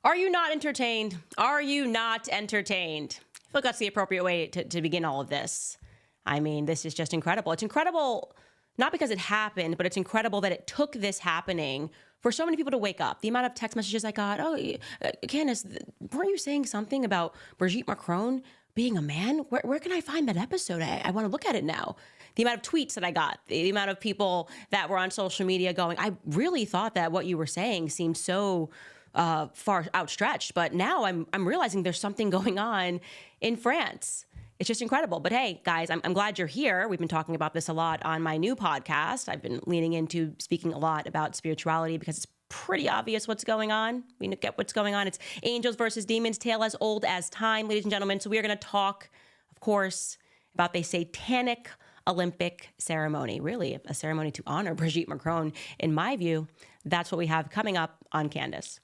Are you not entertained? Are you not entertained? I feel like that's the appropriate way to begin all of this. I mean, this is just incredible. It's incredible, not because it happened, but it's incredible that it took this happening for so many people to wake up. The amount of text messages I got, Candace, weren't you saying something about Brigitte Macron being a man? Where can I find that episode? I want to look at it now. The amount of tweets that I got, the amount of people that were on social media going, I really thought that what you were saying seemed so far outstretched, but now I'm realizing there's something going on in France. It's just incredible. But hey, guys, I'm glad you're here. We've been talking about this a lot on my new podcast. I've been leaning into speaking a lot about spirituality because it's pretty obvious what's going on. We get what's going on. It's angels versus demons, tale as old as time, ladies and gentlemen. So we are going to talk, of course, about the satanic Olympic ceremony, really a ceremony to honor Brigitte Macron. In my view, that's what we have coming up on Candace.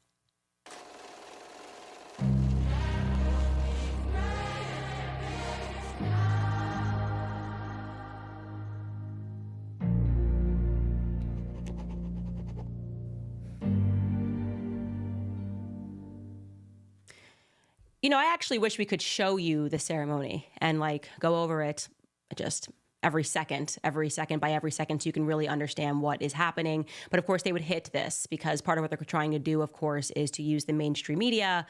You know, I actually wish we could show you the ceremony and go over it just every second by every second so you can really understand what is happening. But of course, they would hit this because part of what they're trying to do, of course, is to use the mainstream media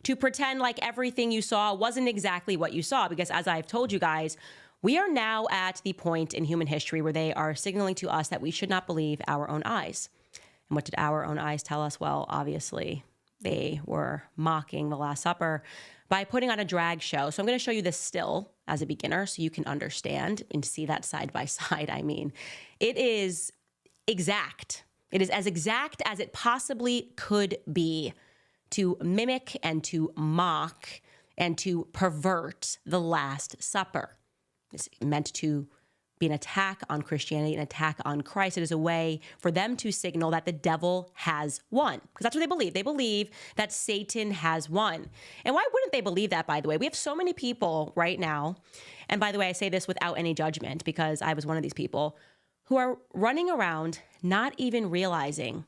to pretend like everything you saw wasn't exactly what you saw. Because as I've told you guys, we are now at the point in human history where they are signaling to us that we should not believe our own eyes. And what did our own eyes tell us? Well, obviously, they were mocking the Last Supper by putting on a drag show. So I'm going to show you this still as a beginner so you can understand and see that side by side. I mean, it is exact. It is as exact as it possibly could be to mimic and to mock and to pervert the Last Supper. It's meant to be an attack on Christianity, an attack on Christ. It is a way for them to signal that the devil has won, because that's what they believe. They believe that Satan has won. And why wouldn't they believe that, by the way? We have so many people right now, and by the way, I say this without any judgment because I was one of these people, who are running around not even realizing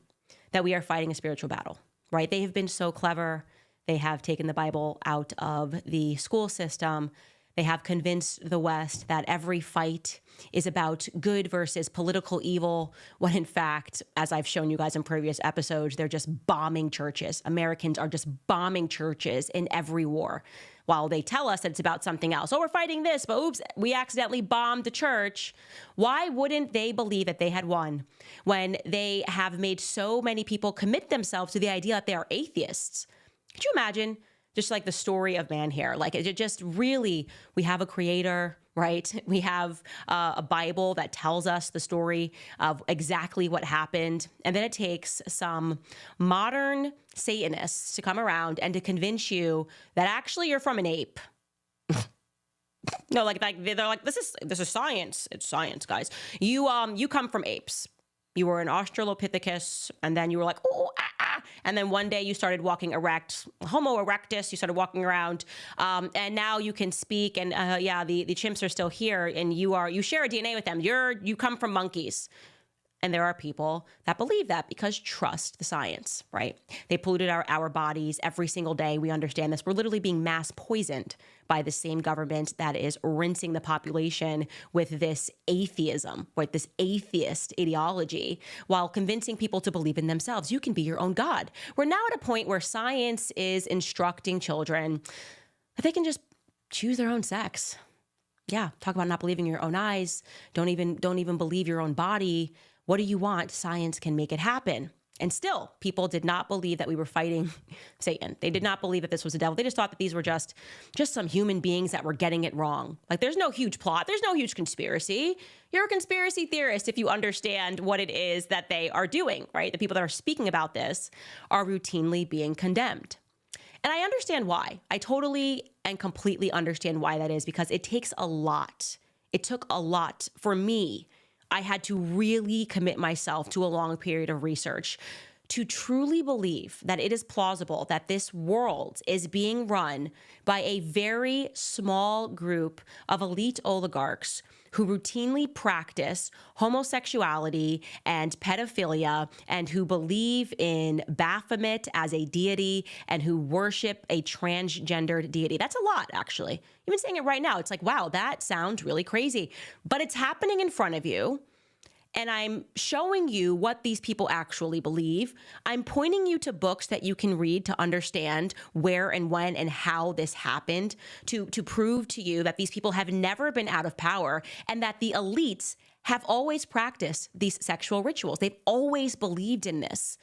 that we are fighting a spiritual battle, right? They have been so clever. They have taken the Bible out of the school system. They have convinced the West that every fight is about good versus political evil, when in fact, as I've shown you guys in previous episodes, they're just bombing churches. Americans are just bombing churches in every war, while they tell us that it's about something else. Oh, we're fighting this, but oops, we accidentally bombed the church. Why wouldn't they believe that they had won when they have made so many people commit themselves to the idea that they are atheists? Could you imagine? Just like the story of man here. Like it just really, we have a creator, right? We have a Bible that tells us the story of exactly what happened. And then it takes some modern Satanists to come around and to convince you that actually you're from an ape. No, they're like, this is science. It's science, guys. You come from apes. You were an Australopithecus, and then you were like, oh, and then one day you started walking erect, Homo erectus. You started walking around, and now you can speak. And the chimps are still here, and you share a DNA with them. You come from monkeys. And there are people that believe that because trust the science, right? They polluted our bodies every single day. We understand this. We're literally being mass poisoned by the same government that is rinsing the population with this atheism, right? This atheist ideology, while convincing people to believe in themselves. You can be your own God. We're now at a point where science is instructing children that they can just choose their own sex. Yeah, talk about not believing your own eyes. Don't even believe your own body. What do you want? Science can make it happen. And still, people did not believe that we were fighting Satan. They did not believe that this was the devil. They just thought that these were just some human beings that were getting it wrong. Like there's no huge plot. There's no huge conspiracy. You're a conspiracy theorist if you understand what it is that they are doing, right? The people that are speaking about this are routinely being condemned. And I understand why. I totally and completely understand why that is, because it takes a lot. It took a lot for me. I had to really commit myself to a long period of research to truly believe that it is plausible that this world is being run by a very small group of elite oligarchs who routinely practice homosexuality and pedophilia and who believe in Baphomet as a deity and who worship a transgendered deity. That's a lot, actually. Even saying it right now, it's like, wow, that sounds really crazy. But it's happening in front of you. And I'm showing you what these people actually believe. I'm pointing you to books that you can read to understand where and when and how this happened, to prove to you that these people have never been out of power and that the elites have always practiced these sexual rituals. They've always believed in this.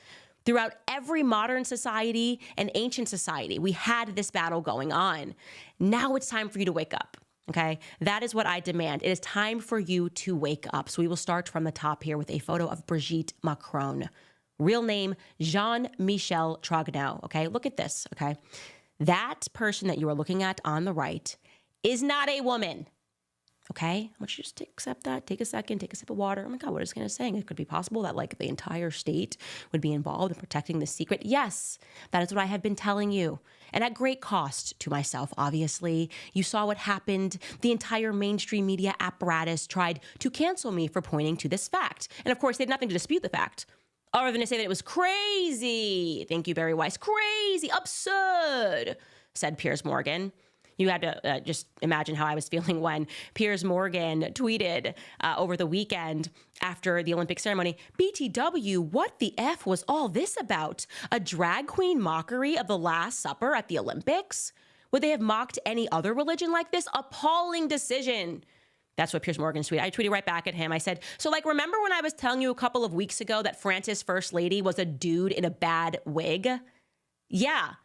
Throughout every modern society and ancient society, we had this battle going on. Now it's time for you to wake up. Okay, that is what I demand. It is time for you to wake up. So we will start from the top here with a photo of Brigitte Macron. Real name, Jean-Michel Trogneau. Okay, look at this. Okay, that person that you are looking at on the right is not a woman. Okay, I want you to just accept that. Take a second, take a sip of water. Oh my God, what is it saying? It could be possible that like the entire state would be involved in protecting the secret. Yes, that is what I have been telling you. And at great cost to myself, obviously. You saw what happened. The entire mainstream media apparatus tried to cancel me for pointing to this fact. And of course, they had nothing to dispute the fact, other than to say that it was crazy. Thank you, Barry Weiss. Crazy, absurd, said Piers Morgan. You had to just imagine how I was feeling when Piers Morgan tweeted over the weekend after the Olympic ceremony, BTW, what the F was all this about? A drag queen mockery of the Last Supper at the Olympics? Would they have mocked any other religion like this? Appalling decision. That's what Piers Morgan tweeted. I tweeted right back at him. I said, so like, remember when I was telling you a couple of weeks ago that France's first lady was a dude in a bad wig? Yeah.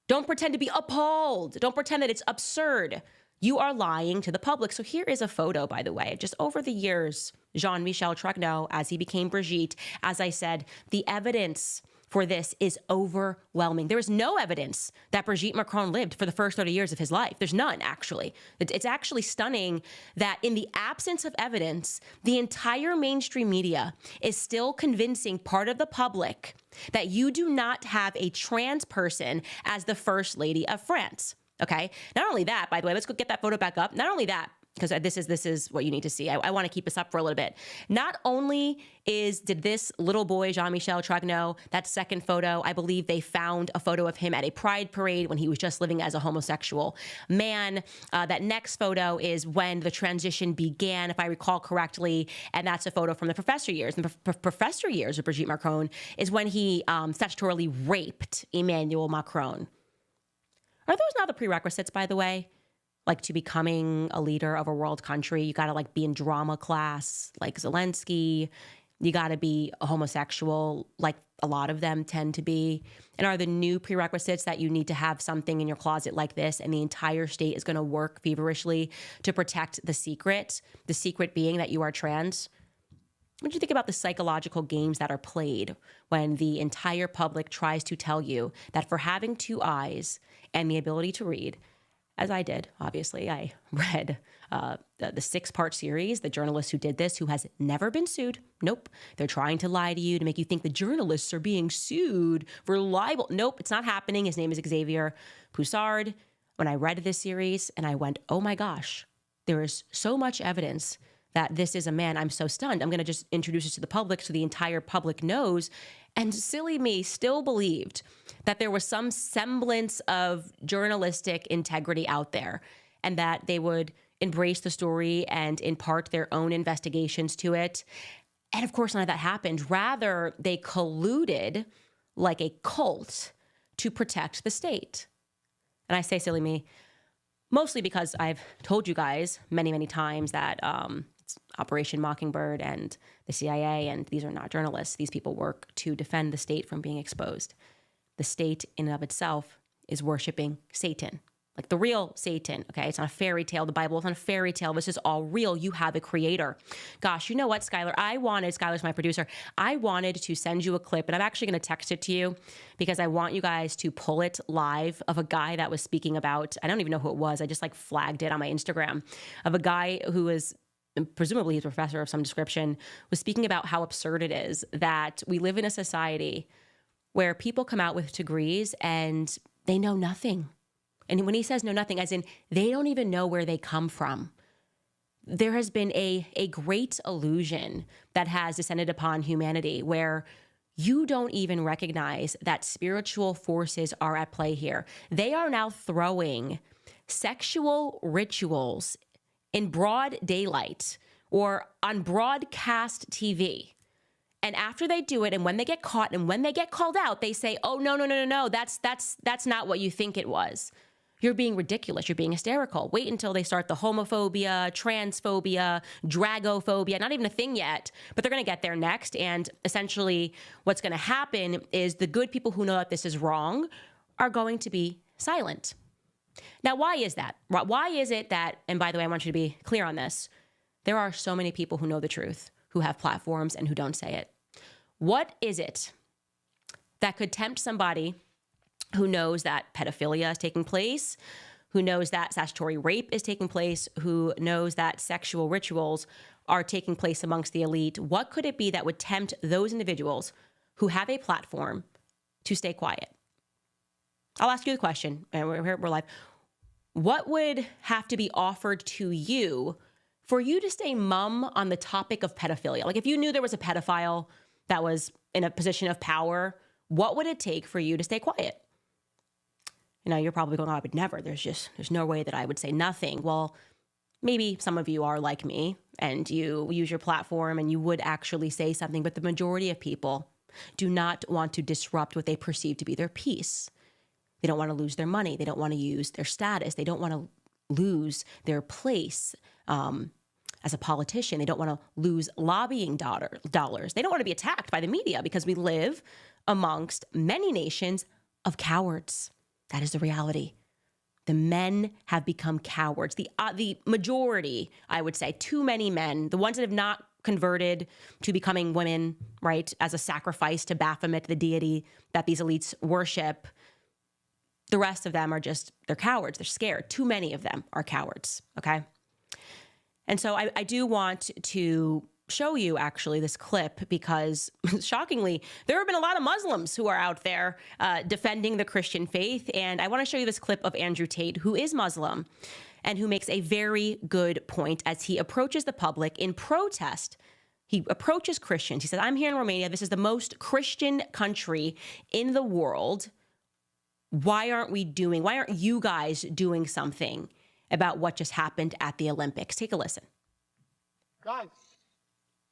Don't pretend to be appalled. Don't pretend that it's absurd. You are lying to the public. So here is a photo, by the way, just over the years, Jean-Michel Trogneau, as he became Brigitte. As I said, the evidence for this is overwhelming. There is no evidence that Brigitte Macron lived for the first 30 years of his life. There's none, actually. It's actually stunning that in the absence of evidence, the entire mainstream media is still convincing part of the public that you do not have a trans person as the first lady of France. Okay. Not only that, by the way, let's go get that photo back up. Not only that, because this is what you need to see. I want to keep this up for a little bit. Not only did this little boy, Jean-Michel Trogneau, that second photo, I believe they found a photo of him at a pride parade when he was just living as a homosexual man. That next photo is when the transition began, if I recall correctly, and that's a photo from the professor years. And the professor years of Brigitte Macron is when he statutorily raped Emmanuel Macron. Are those not the prerequisites, by the way? Like to becoming a leader of a world country, you got to like be in drama class like Zelensky. You got to be a homosexual like a lot of them tend to be. And are the new prerequisites that you need to have something in your closet like this and the entire state is going to work feverishly to protect the secret being that you are trans? What do you think about the psychological games that are played when the entire public tries to tell you that for having two eyes and the ability to read, as I did, obviously, I read the 6-part series, the journalist who did this, who has never been sued. Nope. They're trying to lie to you to make you think the journalists are being sued for libel. Nope, it's not happening. His name is Xavier Poussard. When I read this series and I went, oh my gosh, there is so much evidence that this is a man. I'm so stunned. I'm going to just introduce it to the public so the entire public knows. And silly me still believed that there was some semblance of journalistic integrity out there and that they would embrace the story and impart their own investigations to it. And of course, none of that happened. Rather, they colluded like a cult to protect the state. And I say silly me, mostly because I've told you guys many, many times that it's Operation Mockingbird and the CIA, and these are not journalists. These people work to defend the state from being exposed. The state in and of itself is worshiping Satan, like the real Satan, okay? It's not a fairy tale. The Bible is not a fairy tale. This is all real. You have a creator. Gosh, you know what, Skylar? Skylar's my producer. I wanted to send you a clip, and I'm actually going to text it to you because I want you guys to pull it live of a guy that was speaking about, I don't even know who it was. I just like flagged it on my Instagram, of a guy who was presumably he's a professor of some description, was speaking about how absurd it is that we live in a society where people come out with degrees and they know nothing. And when he says know nothing, as in they don't even know where they come from. there has been a great illusion that has descended upon humanity where you don't even recognize that spiritual forces are at play here. They are now throwing sexual rituals in broad daylight or on broadcast TV. And after they do it, and when they get caught and when they get called out, they say, oh, no, that's not what you think it was. You're being ridiculous. You're being hysterical. Wait until they start the homophobia, transphobia, dragophobia, not even a thing yet, but they're going to get there next. And essentially what's going to happen is the good people who know that this is wrong are going to be silent. Now, why is that? Why is it that, and by the way, I want you to be clear on this, there are so many people who know the truth, who have platforms and who don't say it. What is it that could tempt somebody who knows that pedophilia is taking place, who knows that statutory rape is taking place, who knows that sexual rituals are taking place amongst the elite? What could it be that would tempt those individuals who have a platform to stay quiet? I'll ask you the question, and we're live. What would have to be offered to you for you to stay mum on the topic of pedophilia? Like if you knew there was a pedophile that was in a position of power, what would it take for you to stay quiet? You know, you're probably going, oh, I would never. There's no way that I would say nothing. Well, maybe some of you are like me and you use your platform and you would actually say something, but the majority of people do not want to disrupt what they perceive to be their peace. They don't want to lose their money. They don't want to use their status. They don't want to lose their place as a politician. They don't want to lose lobbying dollars. They don't want to be attacked by the media because we live amongst many nations of cowards. That is the reality. The men have become cowards. The majority, I would say, too many men, the ones that have not converted to becoming women, right, as a sacrifice to Baphomet, the deity that these elites worship, the rest of them are just, they're cowards. They're scared. Too many of them are cowards, okay? And so I do want to show you actually this clip because shockingly, there have been a lot of Muslims who are out there defending the Christian faith. And I want to show you this clip of Andrew Tate, who is Muslim and who makes a very good point as he approaches the public in protest. He approaches Christians. He says, I'm here in Romania. This is the most Christian country in the world. Why aren't you guys doing something about what just happened at the Olympics? Take a listen. Guys,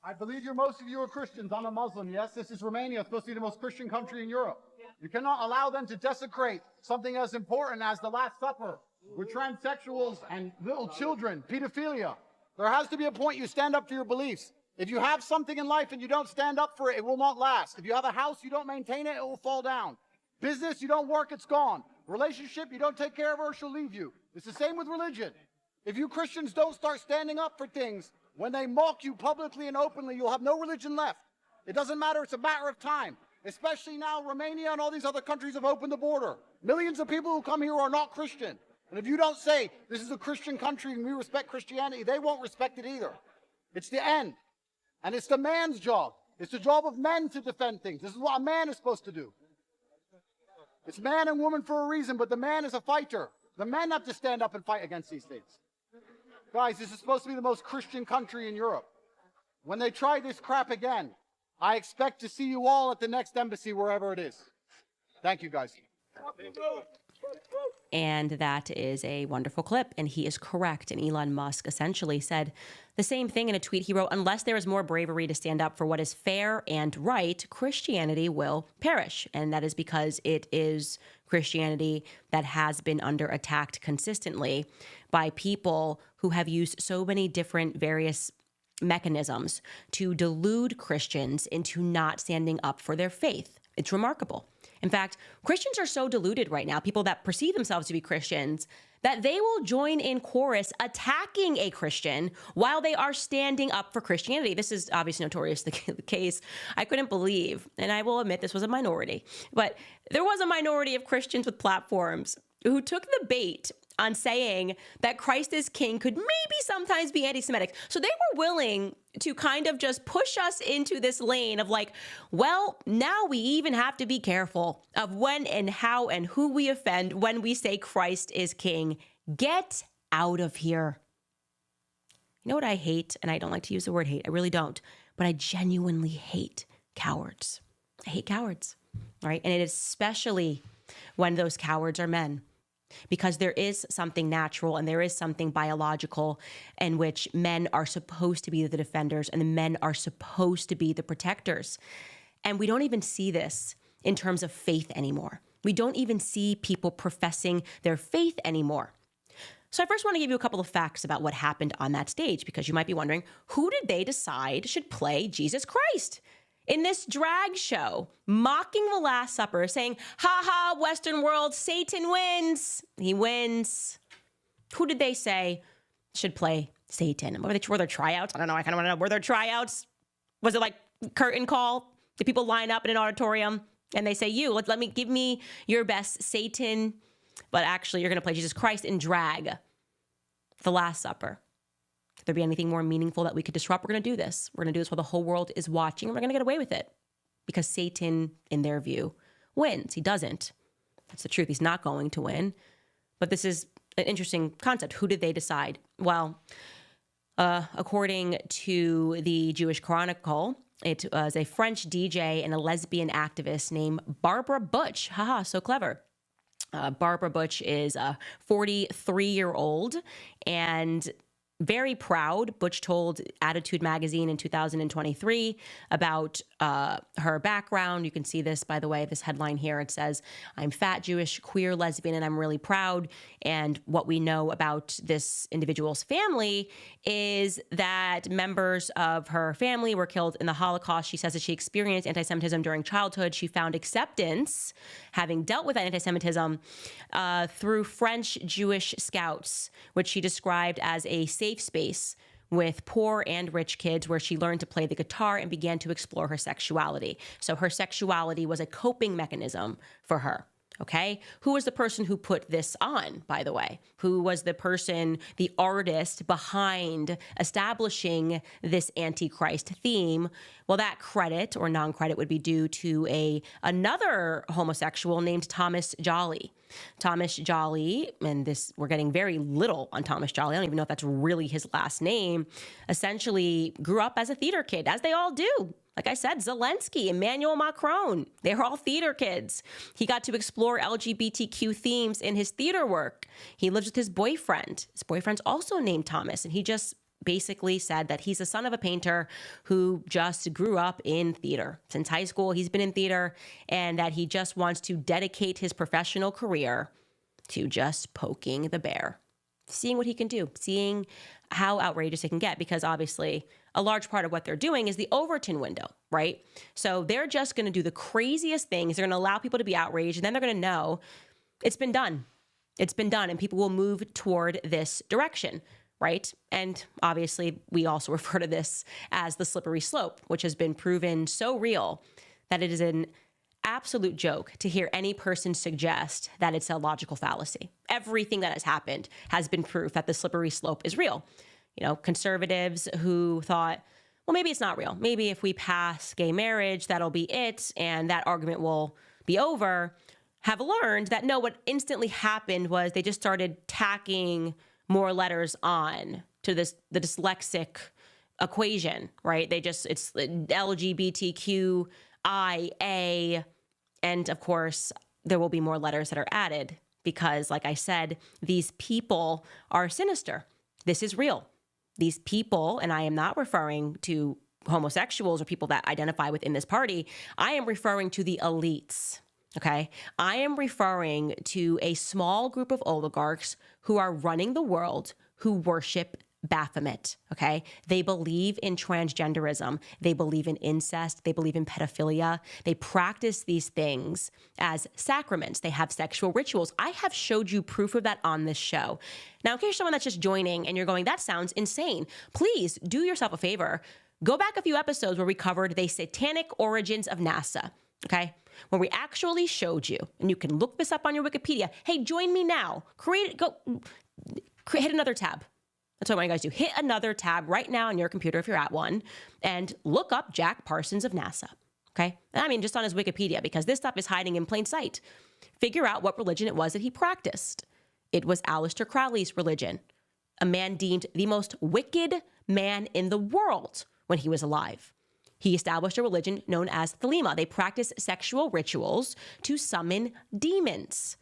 I believe most of you are Christians. I'm a Muslim. Yes, this is Romania. It's supposed to be the most Christian country in Europe. You cannot allow them to desecrate something as important as the Last Supper with transsexuals and little children, pedophilia. There has to be a point you stand up for your beliefs. If you have something in life and you don't stand up for it, it will not last. If you have a house, you don't maintain it, it will fall down. Business, you don't work, it's gone. Relationship, you don't take care of her, she'll leave you. It's the same with religion. If you Christians don't start standing up for things, when they mock you publicly and openly, you'll have no religion left. It doesn't matter. It's a matter of time. Especially now, Romania and all these other countries have opened the border. Millions of people who come here are not Christian. And if you don't say, this is a Christian country and we respect Christianity, they won't respect it either. It's the end. And it's the man's job. It's the job of men to defend things. This is what a man is supposed to do. It's man and woman for a reason, but the man is a fighter. The men have to stand up and fight against these things. Guys, this is supposed to be the most Christian country in Europe. When they try this crap again, I expect to see you all at the next embassy, wherever it is. Thank you, guys. And that is a wonderful clip, and he is correct. And Elon Musk essentially said the same thing in a tweet. He wrote, unless there is more bravery to stand up for what is fair and right, Christianity will perish. And that is because it is Christianity that has been under attack consistently by people who have used so many different various mechanisms to delude Christians into not standing up for their faith. It's remarkable. In fact, Christians are so deluded right now, people that perceive themselves to be Christians, that they will join in chorus attacking a Christian while they are standing up for Christianity. This is obviously notoriously the case. I couldn't believe, and I will admit this was a minority, but there was a minority of Christians with platforms who took the bait on saying that Christ is king could maybe sometimes be anti-Semitic. So they were willing to kind of just push us into this lane of like, well, now we even have to be careful of when and how and who we offend when we say Christ is king. Get out of here. You know what I hate? And I don't like to use the word hate. I really don't. But I genuinely hate cowards. I hate cowards, right? And it is especially when those cowards are men, because there is something natural and there is something biological in which men are supposed to be the defenders and the men are supposed to be the protectors. And we don't even see this in terms of faith anymore. We don't even see people professing their faith anymore. So I first want to give you a couple of facts about what happened on that stage, because you might be wondering, who did they decide should play Jesus Christ in this drag show, mocking the Last Supper, saying, ha ha, Western world, Satan wins. He wins. Who did they say should play Satan? Were there tryouts? I don't know. I kind of want to know. Were there tryouts? Was it like curtain call? Did people line up in an auditorium and they say, give me your best Satan, but actually you're going to play Jesus Christ in drag, the Last Supper. Could there be anything more meaningful that we could disrupt? We're going to do this. We're going to do this while the whole world is watching, and we're going to get away with it because Satan, in their view, wins. He doesn't. That's the truth. He's not going to win. But this is an interesting concept. Who did they decide? Well, according to the Jewish Chronicle, it was a French DJ and a lesbian activist named Barbara Butch. Haha, so clever. Barbara Butch is a 43-year-old and very proud. Butch told Attitude magazine in 2023 about her background. You can see this, by the way, this headline here. It says, I'm fat, Jewish, queer, lesbian, and I'm really proud. And what we know about this individual's family is that members of her family were killed in the Holocaust. She says that she experienced anti-Semitism during childhood. She found acceptance, having dealt with anti-Semitism, through French Jewish scouts, which she described as a safe space with poor and rich kids where she learned to play the guitar and began to explore her sexuality. So her sexuality was a coping mechanism for her. Okay. Who was the person who put this on, by the way? Who was the person, the artist behind establishing this Antichrist theme? Well, that credit or non-credit would be due to another homosexual named Thomas Jolly. Thomas Jolly, and this, we're getting very little on Thomas Jolly. I don't even know if that's really his last name, essentially grew up as a theater kid, as they all do. Like I said, Zelensky, Emmanuel Macron, they're all theater kids. He got to explore LGBTQ themes in his theater work. He lives with his boyfriend. His boyfriend's also named Thomas, and he just basically said that he's the son of a painter who just grew up in theater. Since high school, he's been in theater, and that he just wants to dedicate his professional career to just poking the bear, seeing what he can do, seeing how outrageous it can get, because obviously a large part of what they're doing is the Overton window, right? So they're just going to do the craziest things. They're going to allow people to be outraged, and then they're going to know it's been done. It's been done, and people will move toward this direction, right? And obviously, we also refer to this as the slippery slope, which has been proven so real that it is an absolute joke to hear any person suggest that it's a logical fallacy. Everything that has happened has been proof that the slippery slope is real. You know, conservatives who thought, well, maybe it's not real. Maybe if we pass gay marriage, that'll be it, and that argument will be over, have learned that no, what instantly happened was they just started tacking more letters on to the dyslexic equation, right? It's LGBTQIA, and of course, there will be more letters that are added because, like I said, these people are sinister. This is real. These people, and I am not referring to homosexuals or people that identify within this party, I am referring to the elites, okay? I am referring to a small group of oligarchs who are running the world, who worship Baphomet, okay? They believe in transgenderism. They believe in incest. They believe in pedophilia. They practice these things as sacraments. They have sexual rituals. I have showed you proof of that on this show. Now, in case you're someone that's just joining and you're going, that sounds insane, please do yourself a favor. Go back a few episodes where we covered the satanic origins of NASA, okay? Where we actually showed you, and you can look this up on your Wikipedia. Hey, join me now. Hit another tab. That's what I want you guys to do. Hit another tab right now on your computer if you're at one and look up Jack Parsons of NASA, okay? I mean, just on his Wikipedia, because this stuff is hiding in plain sight. Figure out what religion it was that he practiced. It was Aleister Crowley's religion. a man deemed the most wicked man in the world when he was alive. He established a religion known as Thelema. They practiced sexual rituals to summon demons.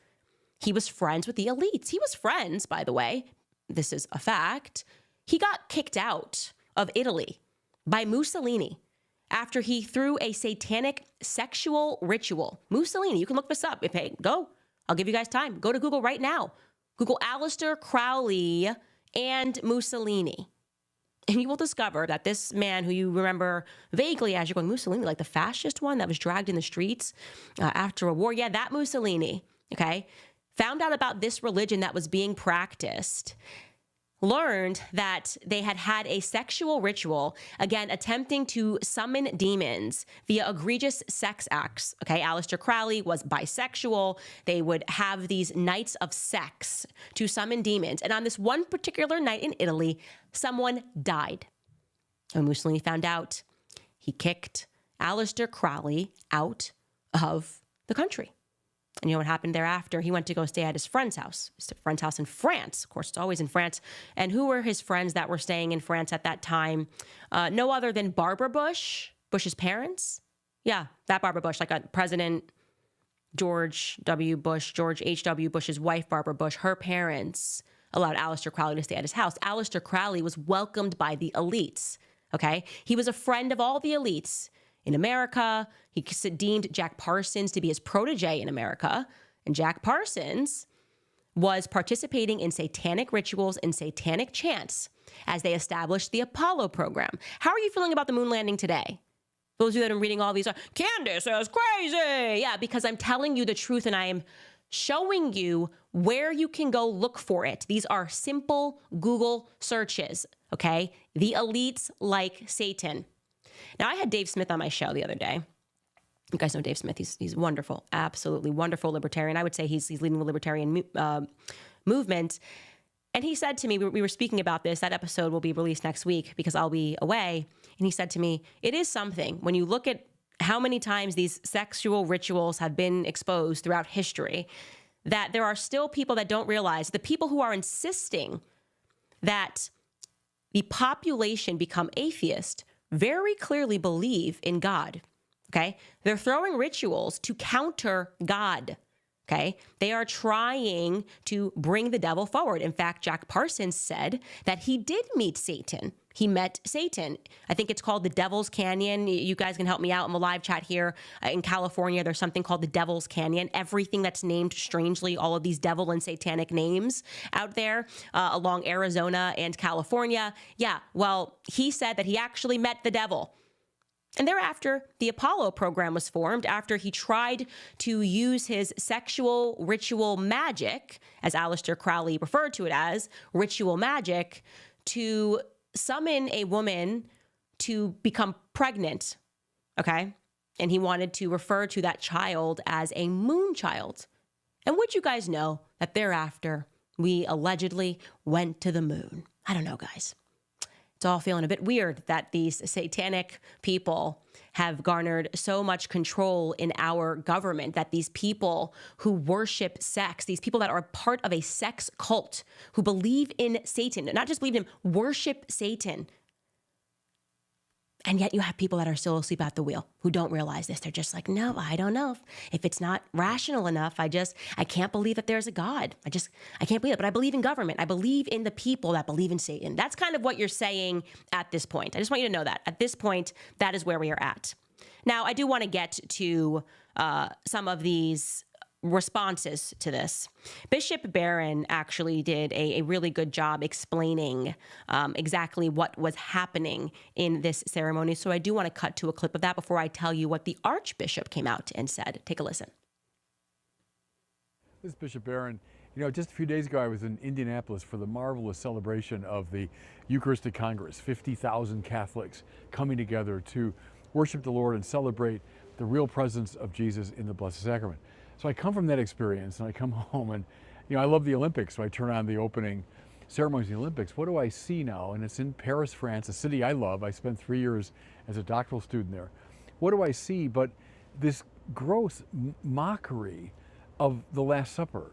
He was friends with the elites. He was friends, by the way, this is a fact. He got kicked out of Italy by Mussolini after he threw a satanic sexual ritual. Mussolini, you can look this up. Go. I'll give you guys time. Go to Google right now. Google Aleister Crowley and Mussolini. And you will discover that this man, who you remember vaguely as you're going, Mussolini, like the fascist one that was dragged in the streets after a war. Yeah, that Mussolini, okay, found out about this religion that was being practiced, learned that they had a sexual ritual, again, attempting to summon demons via egregious sex acts. Okay, Aleister Crowley was bisexual. They would have these nights of sex to summon demons. And on this one particular night in Italy, someone died. When Mussolini found out, he kicked Aleister Crowley out of the country. And you know what happened thereafter? He went to go stay at his friend's house in France. Of course, it's always in France. And who were his friends that were staying in France at that time? No other than Barbara Bush, Bush's parents. Yeah, that Barbara Bush, like a President George H.W. Bush's wife, Barbara Bush, her parents allowed Aleister Crowley to stay at his house. Aleister Crowley was welcomed by the elites, okay? He was a friend of all the elites in America. He deemed Jack Parsons to be his protege in America. And Jack Parsons was participating in satanic rituals and satanic chants as they established the Apollo program. How are you feeling about the moon landing today? Those of you that are reading all these, Candace is crazy. Yeah, because I'm telling you the truth and I am showing you where you can go look for it. These are simple Google searches, okay? The elites like Satan. Now, I had Dave Smith on my show the other day. You guys know Dave Smith. He's wonderful, absolutely wonderful libertarian. I would say he's leading the libertarian movement. And he said to me, we were speaking about this. That episode will be released next week because I'll be away. And he said to me, it is something when you look at how many times these sexual rituals have been exposed throughout history, that there are still people that don't realize, the people who are insisting that the population become atheist very clearly believe in God, okay? They're throwing rituals to counter God, okay? They are trying to bring the devil forward. In fact, Jack Parsons said that he did meet Satan. He met Satan. I think it's called the Devil's Canyon. You guys can help me out in the live chat here. In California, there's something called the Devil's Canyon. Everything that's named strangely, all of these devil and satanic names out there along Arizona and California. Yeah, well, he said that he actually met the devil. And thereafter, the Apollo program was formed after he tried to use his sexual ritual magic, as Aleister Crowley referred to it as, ritual magic, to summon a woman to become pregnant, okay? And he wanted to refer to that child as a moon child. And would you guys know that thereafter, we allegedly went to the moon? I don't know, guys. It's all feeling a bit weird that these satanic people have garnered so much control in our government, that these people who worship sex, these people that are part of a sex cult, who believe in Satan, not just believe in him, worship Satan. And yet you have people that are still asleep at the wheel who don't realize this. They're just like, no, I don't know. If it's not rational enough, I can't believe that there's a God. I can't believe it. But I believe in government. I believe in the people that believe in Satan. That's kind of what you're saying at this point. I just want you to know that. At this point, that is where we are at. Now, I do want to get to some of these responses to this. Bishop Barron actually did a really good job explaining exactly what was happening in this ceremony. So I do want to cut to a clip of that before I tell you what the Archbishop came out and said. Take a listen. This is Bishop Barron. You know, just a few days ago, I was in Indianapolis for the marvelous celebration of the Eucharistic Congress, 50,000 Catholics coming together to worship the Lord and celebrate the real presence of Jesus in the Blessed Sacrament. So I come from that experience and I come home and, you know, I love the Olympics. So I turn on the opening ceremonies of the Olympics. What do I see now? And it's in Paris, France, a city I love. I spent 3 years as a doctoral student there. What do I see but this gross mockery of the Last Supper?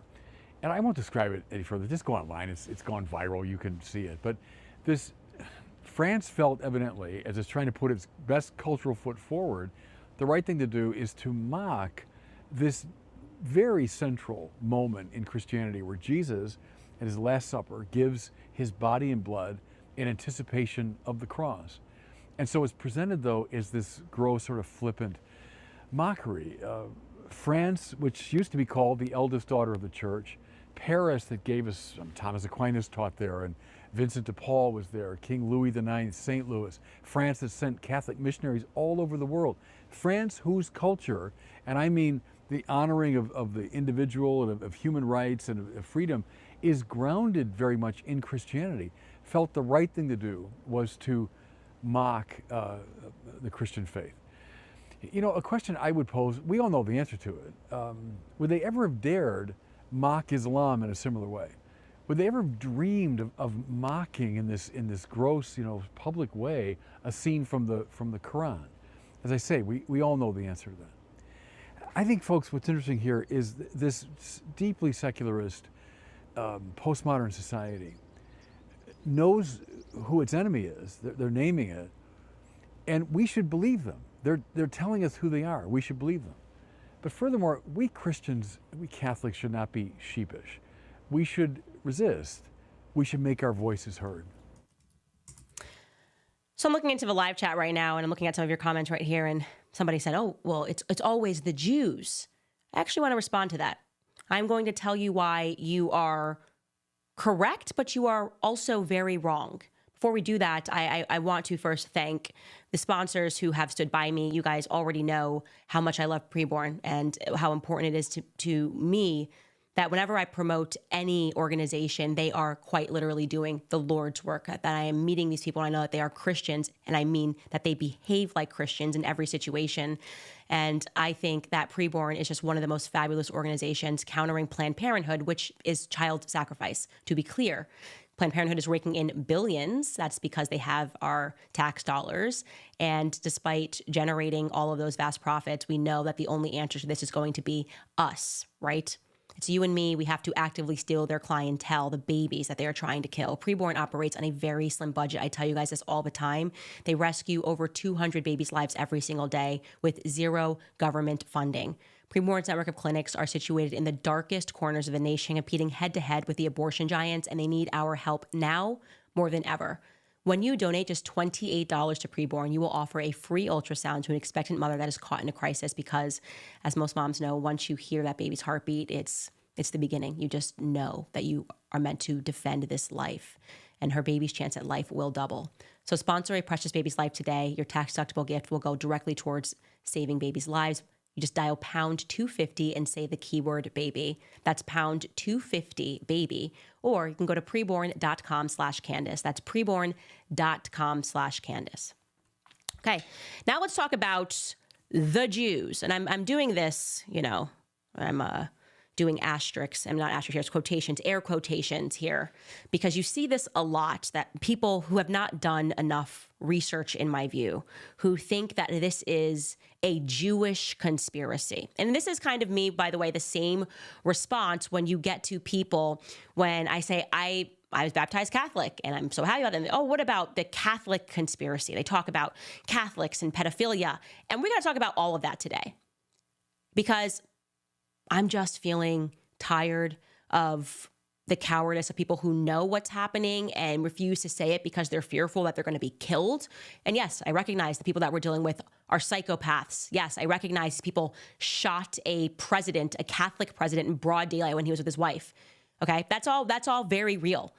and I won't describe it any further. Just go online. It's gone viral. You can see it. But this, France felt evidently, as it's trying to put its best cultural foot forward, the right thing to do is to mock this very central moment in Christianity where Jesus, at his Last Supper, gives his body and blood in anticipation of the cross. And so it's presented, though, as this gross, sort of flippant mockery. France, which used to be called the eldest daughter of the church, Paris, that gave us, Thomas Aquinas taught there, and Vincent de Paul was there, King Louis IX, St. Louis. France that sent Catholic missionaries all over the world. France, whose culture, and I mean the honoring of the individual and of human rights and of freedom, is grounded very much in Christianity, felt the right thing to do was to mock the Christian faith. You know, a question I would pose, we all know the answer to it. Would they ever have dared mock Islam in a similar way? Would they ever have dreamed of mocking in this gross, public way, a scene from the Quran? As I say, we all know the answer to that. I think, folks, what's interesting here is this deeply secularist postmodern society knows who its enemy is. They're naming it, and we should believe them. They're telling us who they are. We should believe them. But furthermore, we Christians, we Catholics should not be sheepish. We should resist. We should make our voices heard. So I'm looking into the live chat right now, and I'm looking at some of your comments right here, and somebody said, oh, well, it's always the Jews. I actually want to respond to that. I'm going to tell you why you are correct, but you are also very wrong. Before we do that, I want to first thank the sponsors who have stood by me. You guys already know how much I love Preborn and how important it is to me that whenever I promote any organization, they are quite literally doing the Lord's work, that I am meeting these people and I know that they are Christians, and I mean that they behave like Christians in every situation. And I think that Preborn is just one of the most fabulous organizations countering Planned Parenthood, which is child sacrifice, to be clear. Planned Parenthood is raking in billions. That's because they have our tax dollars. And despite generating all of those vast profits, we know that the only answer to this is going to be us, right? It's you and me. We have to actively steal their clientele, the babies that they are trying to kill. Preborn operates on a very slim budget. I tell you guys this all the time. They rescue over 200 babies' lives every single day with zero government funding. Preborn's network of clinics are situated in the darkest corners of the nation, competing head-to-head with the abortion giants, and they need our help now more than ever. When you donate just $28 to Preborn, you will offer a free ultrasound to an expectant mother that is caught in a crisis because, as most moms know, once you hear that baby's heartbeat, it's the beginning. You just know that you are meant to defend this life, and her baby's chance at life will double. So sponsor a precious baby's life today. Your tax-deductible gift will go directly towards saving babies' lives. You just dial pound 250 and say the keyword baby. That's pound 250 baby. Or you can go to preborn.com/Candace. That's preborn.com/Candace. Okay, now let's talk about the Jews. And I'm doing this, I'm doing asterisks. I'm not asterisks, here's quotations, air quotations here, because you see this a lot, that people who have not done enough research, in my view, who think that this is a Jewish conspiracy. And this is kind of me, by the way, the same response when you get to people when I say I was baptized Catholic and I'm so happy about them. Oh, what about the Catholic conspiracy? They talk about Catholics and pedophilia. And we're going to talk about all of that today because I'm just feeling tired of the cowardice of people who know what's happening and refuse to say it because they're fearful that they're going to be killed. And yes, I recognize the people that we're dealing with are psychopaths. Yes, I recognize people shot a president, a Catholic president, in broad daylight when he was with his wife. Okay, that's all very real.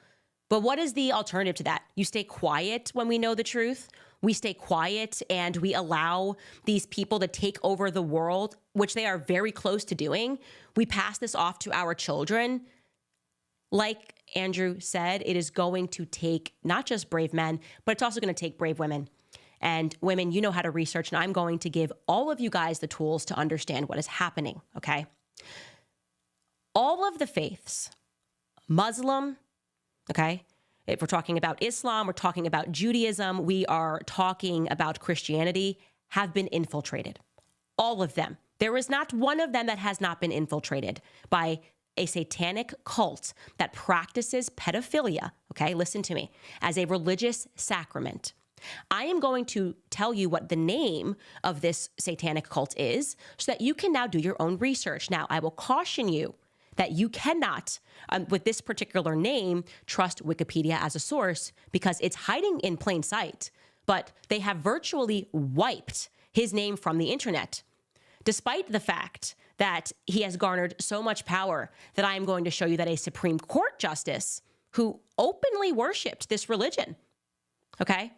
But what is the alternative to that? You stay quiet when we know the truth. We stay quiet and we allow these people to take over the world, which they are very close to doing. We pass this off to our children. Like Andrew said, it is going to take not just brave men, but it's also going to take brave women. And women, you know how to research, and I'm going to give all of you guys the tools to understand what is happening, okay? All of the faiths, Muslim, okay? If we're talking about Islam, we're talking about Judaism, we are talking about Christianity, have been infiltrated. All of them. There is not one of them that has not been infiltrated by a satanic cult that practices pedophilia, okay, listen to me, as a religious sacrament. I am going to tell you what the name of this satanic cult is so that you can now do your own research. Now, I will caution you that you cannot, with this particular name, trust Wikipedia as a source because it's hiding in plain sight, but they have virtually wiped his name from the internet, despite the fact that he has garnered so much power that I am going to show you that a Supreme Court justice who openly worshiped this religion, okay?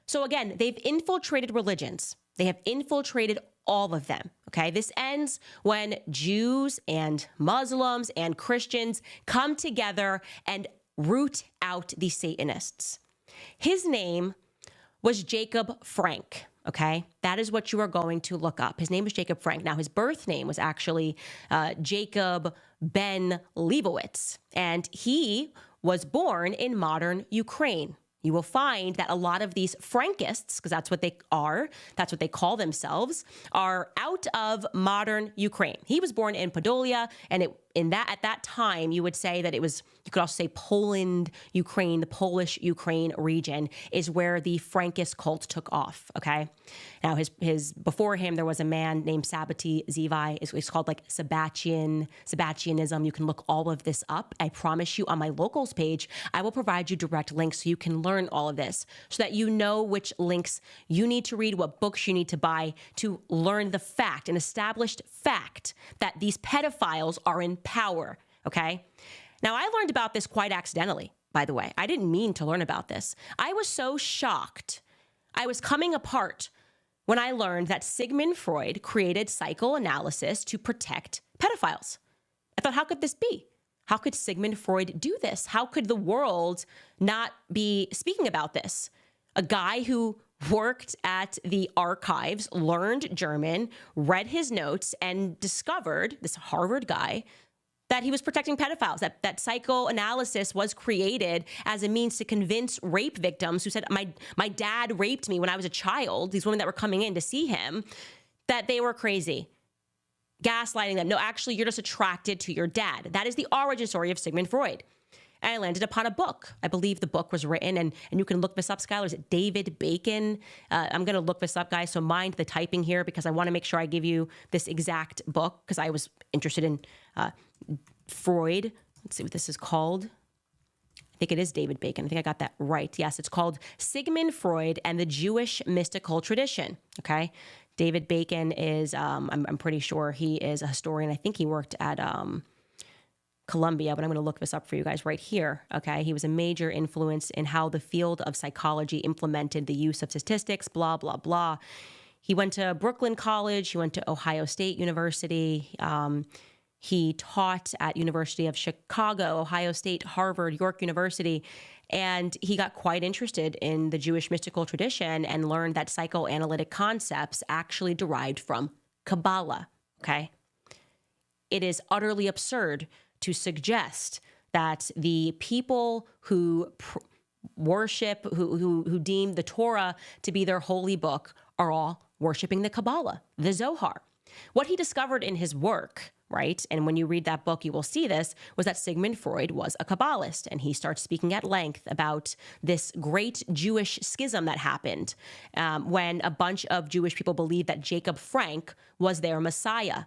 So again, they've infiltrated religions. They have infiltrated all of them, okay? This ends when Jews and Muslims and Christians come together and root out the Satanists. His name was Jacob Frank, okay? That is what you are going to look up. His name is Jacob Frank. Now, his birth name was actually Jacob Ben Leibowitz, and he was born in modern Ukraine. You will find that a lot of these Frankists, because that's what they are, that's what they call themselves, are out of modern Ukraine. He was born in Podolia, and at that time, you would say that it was, you could also say Poland, Ukraine, the Polish Ukraine region is where the Frankist cult took off, okay? Now, before him, there was a man named Sabbatai Zevi. It's called like Sabbatianism. You can look all of this up. I promise you on my locals page, I will provide you direct links so you can learn all of this so that you know which links you need to read, what books you need to buy to learn the fact, an established fact that these pedophiles are in power, okay? Now, I learned about this quite accidentally, by the way. I didn't mean to learn about this. I was so shocked. I was coming apart when I learned that Sigmund Freud created psychoanalysis to protect pedophiles. I thought, how could this be? How could Sigmund Freud do this? How could the world not be speaking about this? A guy who worked at the archives, learned German, read his notes, and discovered, this Harvard guy, that he was protecting pedophiles, that psychoanalysis was created as a means to convince rape victims who said, my dad raped me when I was a child, these women that were coming in to see him, that they were crazy. Gaslighting them. No, actually, you're just attracted to your dad. That is the origin story of Sigmund Freud. And I landed upon a book. I believe the book was written, and you can look this up, scholars, David Bacon. I'm going to look this up, guys, so mind the typing here because I want to make sure I give you this exact book because I was interested in Freud. Let's see what this is called. I think it is David Bacon. I think I got that right. Yes, it's called Sigmund Freud and the Jewish Mystical Tradition, okay? David Bacon is, I'm pretty sure he is a historian. I think he worked at Columbia, but I'm going to look this up for you guys right here, okay? He was a major influence in how the field of psychology implemented the use of statistics, blah, blah, blah. He went to Brooklyn College. He went to Ohio State University. He taught at University of Chicago, Ohio State, Harvard, York University, and he got quite interested in the Jewish mystical tradition and learned that psychoanalytic concepts actually derived from Kabbalah, okay? It is utterly absurd to suggest that the people who worship, who deem the Torah to be their holy book are all worshiping the Kabbalah, the Zohar. What he discovered in his work, right, and when you read that book, you will see this, was that Sigmund Freud was a Kabbalist, and he starts speaking at length about this great Jewish schism that happened when a bunch of Jewish people believed that Jacob Frank was their Messiah,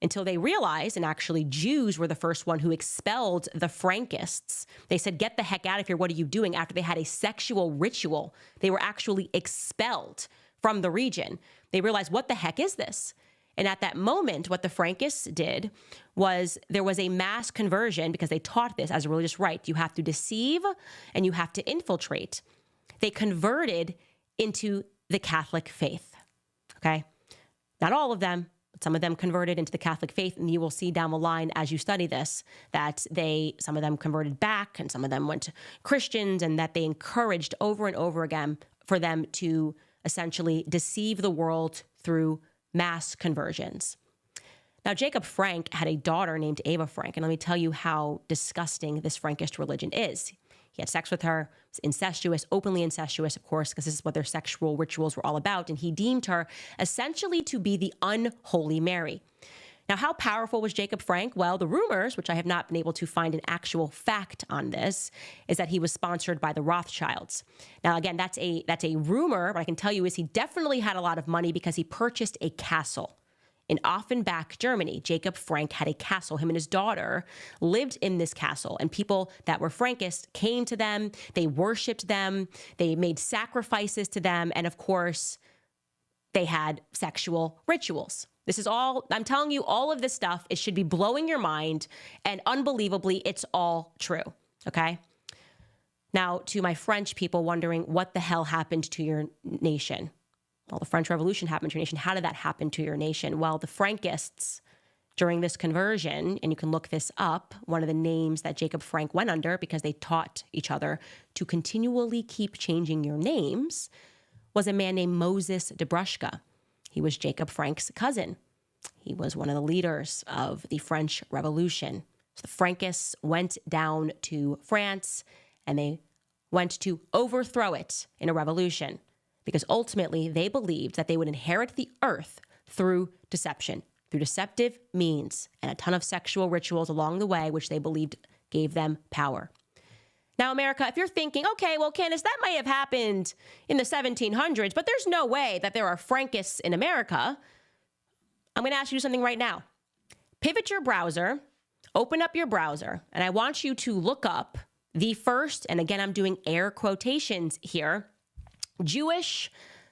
until they realized, and actually Jews were the first one who expelled the Frankists. They said, get the heck out of here, what are you doing? After they had a sexual ritual, they were actually expelled from the region. They realized, what the heck is this? And at that moment, what the Frankists did was there was a mass conversion because they taught this as a religious rite. You have to deceive and you have to infiltrate. They converted into the Catholic faith, okay? Not all of them, but some of them converted into the Catholic faith, and you will see down the line as you study this that some of them converted back and some of them went to Christians, and that they encouraged over and over again for them to essentially deceive the world through mass conversions. Now, Jacob Frank had a daughter named Ava Frank, and let me tell you how disgusting this Frankist religion is. He had sex with her, was incestuous, openly incestuous, of course, because this is what their sexual rituals were all about, and he deemed her essentially to be the unholy Mary. Now, how powerful was Jacob Frank? Well, the rumors, which I have not been able to find an actual fact on this, is that he was sponsored by the Rothschilds. Now, again, that's a rumor. What I can tell you is he definitely had a lot of money because he purchased a castle. In Offenbach, Germany, Jacob Frank had a castle. Him and his daughter lived in this castle, and people that were Frankists came to them. They worshipped them. They made sacrifices to them. And of course, they had sexual rituals. This is all, I'm telling you, all of this stuff, it should be blowing your mind. And unbelievably, it's all true. Okay? Now, to my French people wondering what the hell happened to your nation. Well, the French Revolution happened to your nation. How did that happen to your nation? Well, the Frankists, during this conversion, and you can look this up, one of the names that Jacob Frank went under because they taught each other to continually keep changing your names, was a man named Moses de Bruschka. He was Jacob Frank's cousin. He was one of the leaders of the French Revolution. So the Frankists went down to France and they went to overthrow it in a revolution, because ultimately they believed that they would inherit the earth through deception, through deceptive means, and a ton of sexual rituals along the way, which they believed gave them power. Now, America, if you're thinking, okay, well, Candace, that may have happened in the 1700s, but there's no way that there are Frankists in America, I'm going to ask you something right now. Pivot your browser, open up your browser, and I want you to look up the first, and again, I'm doing air quotations here, Jewish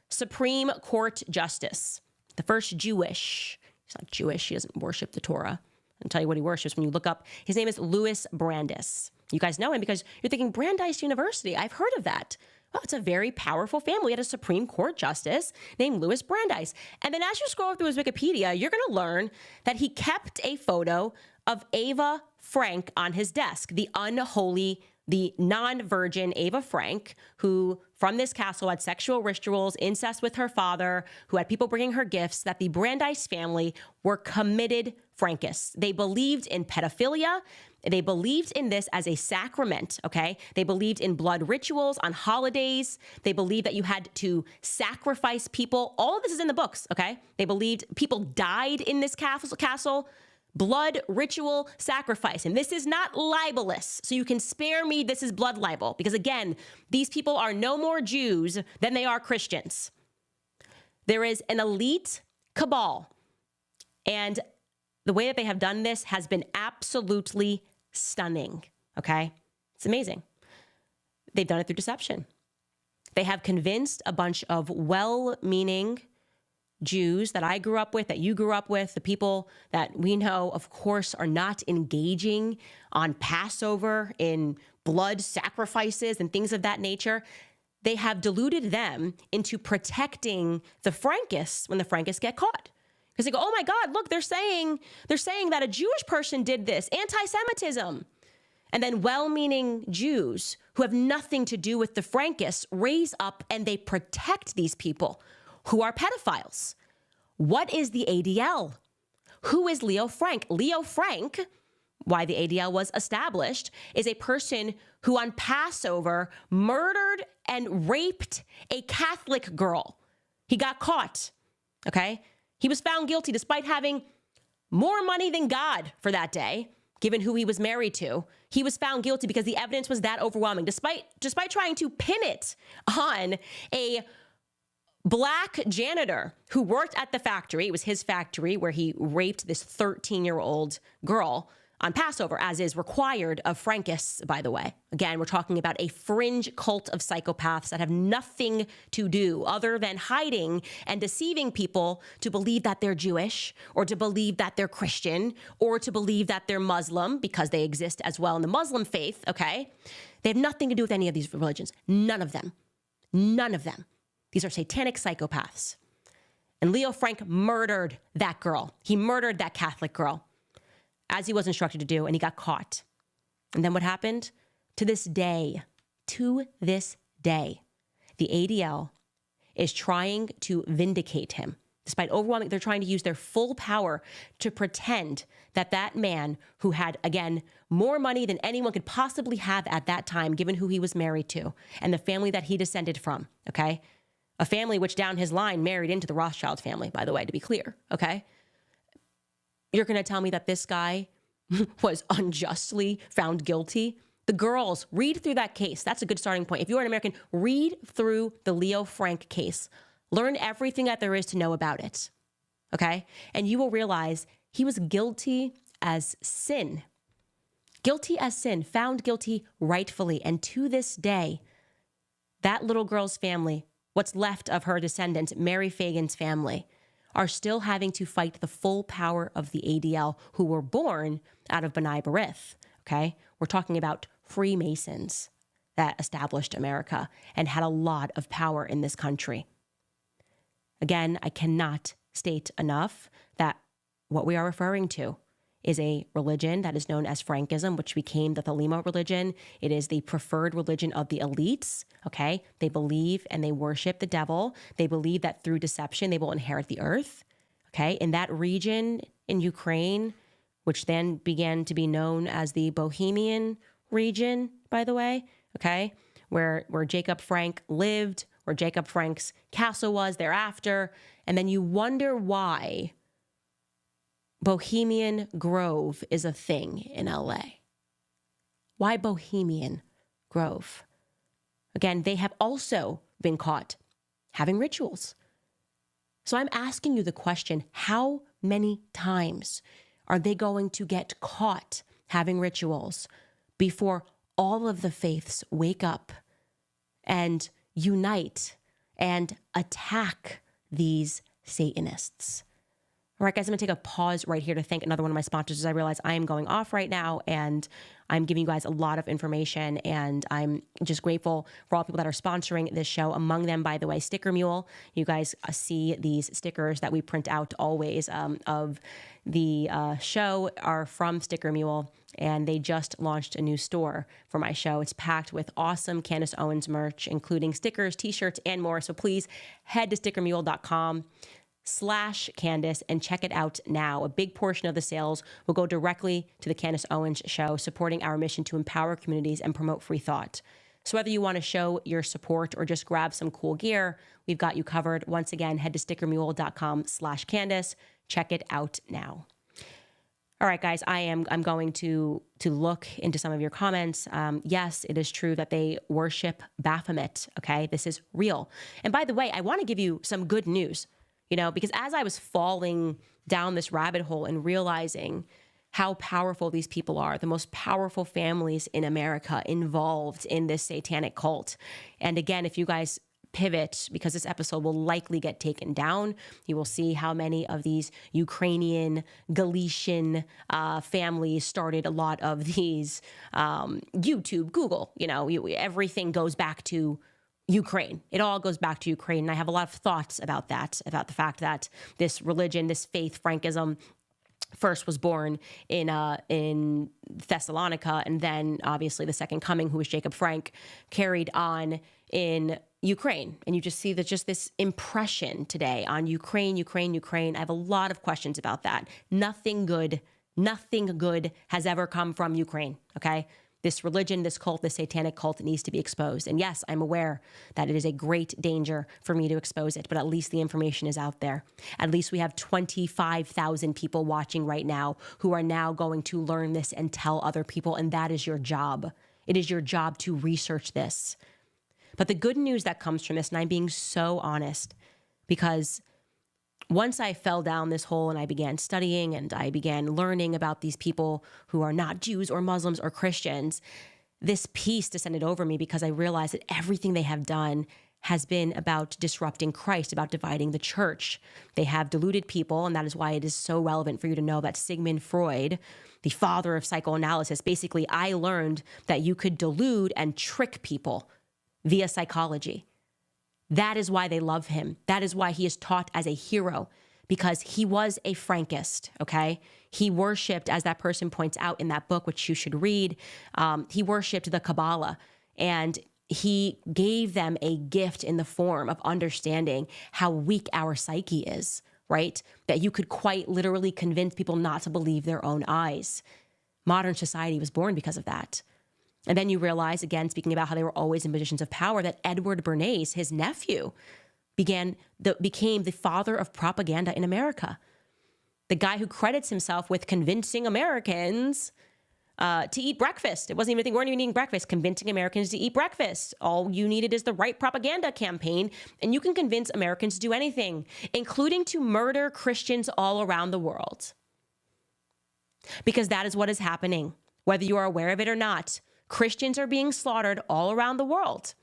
Supreme Court Justice. The first Jewish. He's not Jewish. He doesn't worship the Torah. I'll tell you what he worships when you look up. His name is Louis Brandeis. You guys know him because you're thinking Brandeis University. I've heard of that. Well, it's a very powerful family. We had a Supreme Court Justice named Louis Brandeis. And then as you scroll through his Wikipedia, you're going to learn that he kept a photo of Ava Frank on his desk, the unholy, the non-virgin Ava Frank, who from this castle had sexual rituals, incest with her father, who had people bringing her gifts, that the Brandeis family were committed Frankists. They believed in pedophilia. They believed in this as a sacrament, okay? They believed in blood rituals on holidays. They believed that you had to sacrifice people. All of this is in the books, okay? They believed people died in this castle. Blood ritual sacrifice. And this is not libelous. So you can spare me, this is blood libel. Because again, these people are no more Jews than they are Christians. There is an elite cabal. And the way that they have done this has been absolutely stunning. Okay? It's amazing. They've done it through deception. They have convinced a bunch of well-meaning Jews that I grew up with, that you grew up with, the people that we know, of course, are not engaging on Passover in blood sacrifices and things of that nature. They have deluded them into protecting the Frankists when the Frankists get caught. Because they go, oh my God, look, they're saying that a Jewish person did this, anti-Semitism. And then well-meaning Jews who have nothing to do with the Frankists raise up and they protect these people who are pedophiles. What is the ADL? Who is Leo Frank? Leo Frank, why the ADL was established, is a person who on Passover murdered and raped a Catholic girl. He got caught, okay? He was found guilty despite having more money than God for that day, given who he was married to. He was found guilty because the evidence was that overwhelming, despite trying to pin it on a Black janitor who worked at the factory. It was his factory where he raped this 13-year-old girl on Passover, as is required of Frankists, by the way. Again, we're talking about a fringe cult of psychopaths that have nothing to do other than hiding and deceiving people to believe that they're Jewish or to believe that they're Christian or to believe that they're Muslim, because they exist as well in the Muslim faith, okay? They have nothing to do with any of these religions. None of them. None of them. These are satanic psychopaths. And Leo Frank murdered that girl. He murdered that Catholic girl, as he was instructed to do, and he got caught. And then what happened? To this day, the ADL is trying to vindicate him. Despite overwhelming, they're trying to use their full power to pretend that that man who had, again, more money than anyone could possibly have at that time, given who he was married to and the family that he descended from, okay? A family which down his line married into the Rothschild family, by the way, to be clear, okay? you're going to tell me that this guy was unjustly found guilty? The girls, read through that case. That's a good starting point. If you're an American, read through the Leo Frank case. Learn everything that there is to know about it, okay? And you will realize he was guilty as sin. Guilty as sin, found guilty rightfully. And to this day, that little girl's family, what's left of her descendants, Mary Fagan's family, are still having to fight the full power of the ADL, who were born out of B'nai B'rith, okay? We're talking about Freemasons that established America and had a lot of power in this country. Again, I cannot state enough that what we are referring to is a religion that is known as Frankism, which became the Thelema religion. It is the preferred religion of the elites, okay? They believe and they worship the devil. They believe that through deception, they will inherit the earth, okay? In that region in Ukraine, which then began to be known as the Bohemian region, by the way, okay? Where Jacob Frank lived, where Jacob Frank's castle was thereafter. And then you wonder why Bohemian Grove is a thing in LA. Why Bohemian Grove? Again, they have also been caught having rituals. So I'm asking you the question, how many times are they going to get caught having rituals before all of the faiths wake up and unite and attack these Satanists? All right, guys, I'm going to take a pause right here to thank another one of my sponsors, as I realize I am going off right now and I'm giving you guys a lot of information, and I'm just grateful for all the people that are sponsoring this show. Among them, by the way, Sticker Mule. You guys see these stickers that we print out always of the show are from Sticker Mule, and they just launched a new store for my show. It's packed with awesome Candace Owens merch, including stickers, t-shirts, and more. So please head to stickermule.com/Candace and check it out now. A big portion of the sales will go directly to the Candace Owens Show, supporting our mission to empower communities and promote free thought. So whether you want to show your support or just grab some cool gear, we've got you covered. Once again, head to stickermule.com/Candace. Check it out now. All right, guys, I'm going to look into some of your comments. Yes, it is true that they worship Baphomet, okay? This is real. And by the way, I want to give you some good news. You know, because as I was falling down this rabbit hole and realizing how powerful these people are, the most powerful families in America involved in this satanic cult. And again, if you guys pivot, because this episode will likely get taken down, you will see how many of these Ukrainian, Galician families started a lot of these YouTube, Google, you know, everything goes back to Ukraine. It all goes back to Ukraine. And I have a lot of thoughts about that, about the fact that this religion, this faith, Frankism, first was born in Thessalonica, and then obviously the second coming, who was Jacob Frank, carried on in Ukraine. And you just see that just this impression today on Ukraine, Ukraine, Ukraine. I have a lot of questions about that. Nothing good has ever come from Ukraine, okay? This religion, this cult, this satanic cult needs to be exposed. And yes, I'm aware that it is a great danger for me to expose it, but at least the information is out there. At least we have 25,000 people watching right now who are now going to learn this and tell other people, and that is your job. It is your job to research this. But the good news that comes from this, and I'm being so honest, because once I fell down this hole and I began studying and I began learning about these people who are not Jews or Muslims or Christians, this peace descended over me because I realized that everything they have done has been about disrupting Christ, about dividing the church. They have deluded people, and that is why it is so relevant for you to know that Sigmund Freud, the father of psychoanalysis, basically, I learned that you could delude and trick people via psychology. That is why they love him. That is why he is taught as a hero, because he was a Frankist, okay? He worshipped, as that person points out in that book, which you should read, he worshipped the Kabbalah, and he gave them a gift in the form of understanding how weak our psyche is, right? That you could quite literally convince people not to believe their own eyes. Modern society was born because of that. And then you realize, again, speaking about how they were always in positions of power, that Edward Bernays, his nephew, became the father of propaganda in America. The guy who credits himself with convincing Americans to eat breakfast. It wasn't even, they weren't even eating breakfast, convincing Americans to eat breakfast. All you needed is the right propaganda campaign, and you can convince Americans to do anything, including to murder Christians all around the world. Because that is what is happening. Whether you are aware of it or not, Christians are being slaughtered all around the world.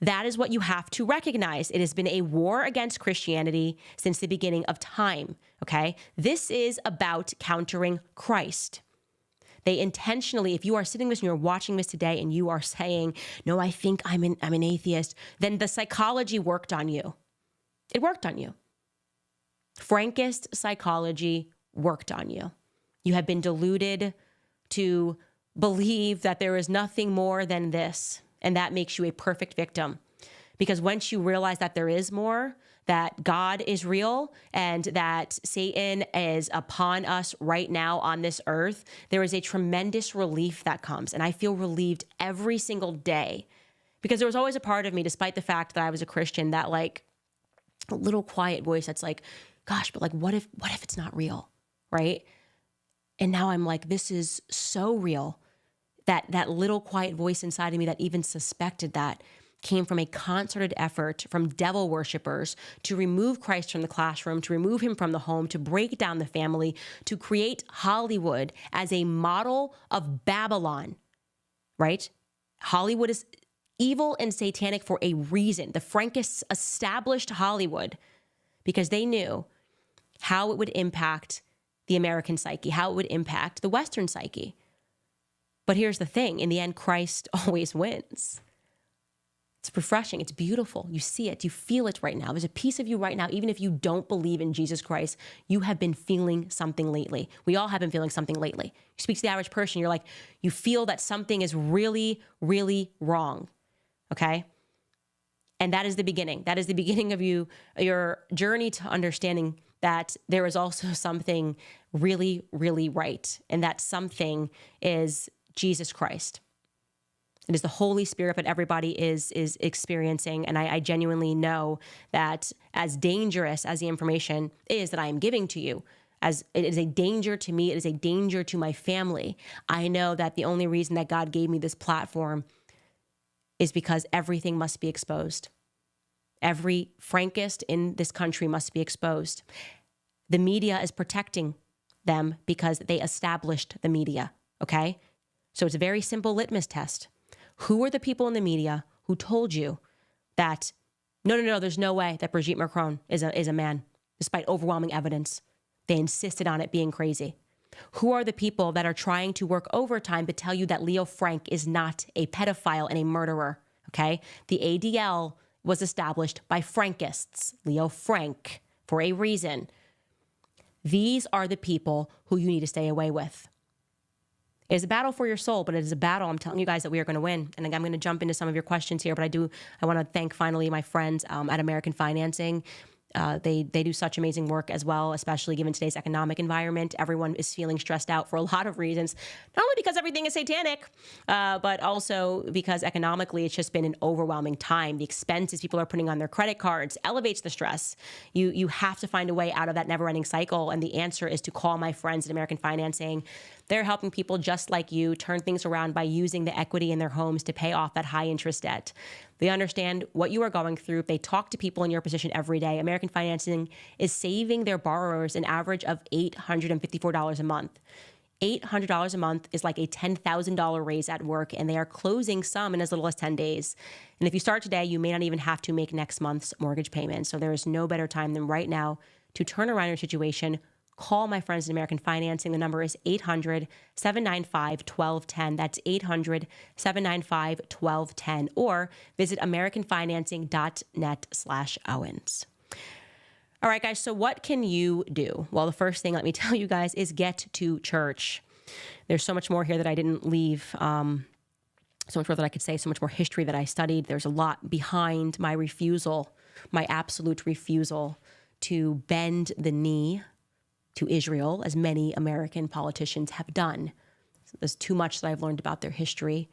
That is what you have to recognize. It has been a war against Christianity since the beginning of time, okay? This is about countering Christ. They intentionally, if you are sitting this and you're watching this today and you are saying, no, I think I'm an atheist, then the psychology worked on you. It worked on you. Frankist psychology worked on you. You have been deluded to believe that there is nothing more than this, and that makes you a perfect victim. Because once you realize that there is more, that God is real and that Satan is upon us right now on this earth, there is a tremendous relief that comes. And I feel relieved every single day, because there was always a part of me, despite the fact that I was a Christian, that like a little quiet voice that's like, gosh, but like, what if it's not real, right? And now I'm like, this is so real. That little quiet voice inside of me that even suspected that came from a concerted effort from devil worshipers to remove Christ from the classroom, to remove him from the home, to break down the family, to create Hollywood as a model of Babylon, right? Hollywood is evil and satanic for a reason. The Frankists established Hollywood because they knew how it would impact the American psyche, how it would impact the Western psyche. But here's the thing. In the end, Christ always wins. It's refreshing. It's beautiful. You see it. You feel it right now. There's a piece of you right now, even if you don't believe in Jesus Christ, you have been feeling something lately. We all have been feeling something lately. You speak to the average person, you're like, you feel that something is really, really wrong. Okay? And that is the beginning. That is the beginning of your journey to understanding that there is also something really, really right. And that something is Jesus Christ. It is the Holy Spirit that everybody is experiencing. And I genuinely know that as dangerous as the information is that I am giving to you, as it is a danger to me, it is a danger to my family. I know that the only reason that God gave me this platform is because everything must be exposed. Every Frankist in this country must be exposed. The media is protecting them because they established the media, okay? So it's a very simple litmus test. Who are the people in the media who told you that, no, there's no way that Brigitte Macron is a man, despite overwhelming evidence? They insisted on it being crazy. Who are the people that are trying to work overtime to tell you that Leo Frank is not a pedophile and a murderer, okay? The ADL was established by Frankists, Leo Frank, for a reason. These are the people who you need to stay away with. It is a battle for your soul, but it is a battle, I'm telling you guys, that we are going to win. And I'm going to jump into some of your questions here, but I want to thank finally my friends at American Financing. They do such amazing work as well, especially given today's economic environment. Everyone is feeling stressed out for a lot of reasons, not only because everything is satanic, but also because economically it's just been an overwhelming time. The expenses people are putting on their credit cards elevates the stress. You have to find a way out of that never-ending cycle, and the answer is to call my friends at American Financing. They're helping people just like you turn things around by using the equity in their homes to pay off that high interest debt. They understand what you are going through. They talk to people in your position every day. American Financing is saving their borrowers an average of $854 a month. $800 a month is like a $10,000 raise at work, and they are closing some in as little as 10 days. And if you start today, you may not even have to make next month's mortgage payment. So there is no better time than right now to turn around your situation. Call my friends at American Financing. The number is 800-795-1210. That's 800-795-1210. Or visit americanfinancing.net/Owens. All right, guys, so what can you do? Well, the first thing, let me tell you guys, is get to church. There's so much more here that I didn't leave. So much more that I could say, so much more history that I studied. There's a lot behind my refusal, my absolute refusal to bend the knee to Israel, as many American politicians have done. There's too much that I've learned about their history,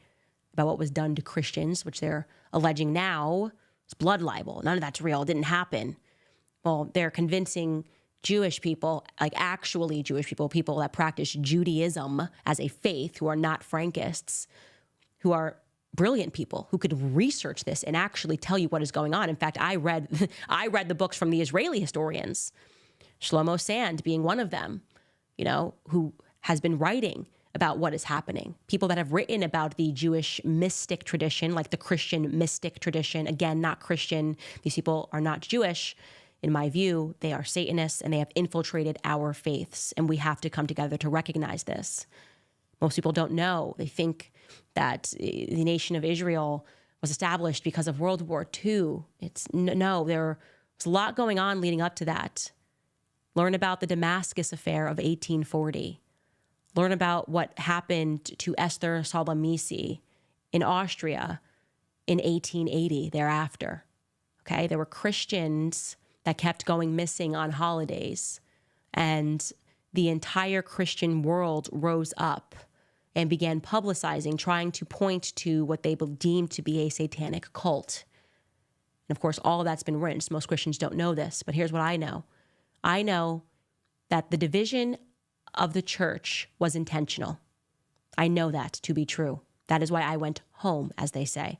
about what was done to Christians, which they're alleging now is blood libel. None of that's real. It didn't happen. Well, they're convincing Jewish people, like actually Jewish people, people that practice Judaism as a faith, who are not Frankists, who are brilliant people who could research this and actually tell you what is going on. In fact, I read the books from the Israeli historians, Shlomo Sand being one of them, you know, who has been writing about what is happening. People that have written about the Jewish mystic tradition, like the Christian mystic tradition. Again, not Christian. These people are not Jewish. In my view, they are Satanists, and they have infiltrated our faiths, and we have to come together to recognize this. Most people don't know. They think that the nation of Israel was established because of World War II. No, there was a lot going on leading up to that. Learn about the Damascus affair of 1840. Learn about what happened to Esther Salamisi in Austria in 1880 thereafter. Okay, there were Christians that kept going missing on holidays, and the entire Christian world rose up and began publicizing, trying to point to what they deemed to be a satanic cult. And of course, all of that's been written. So most Christians don't know this, but here's what I know. I know that the division of the church was intentional. I know that to be true. That is why I went home, as they say.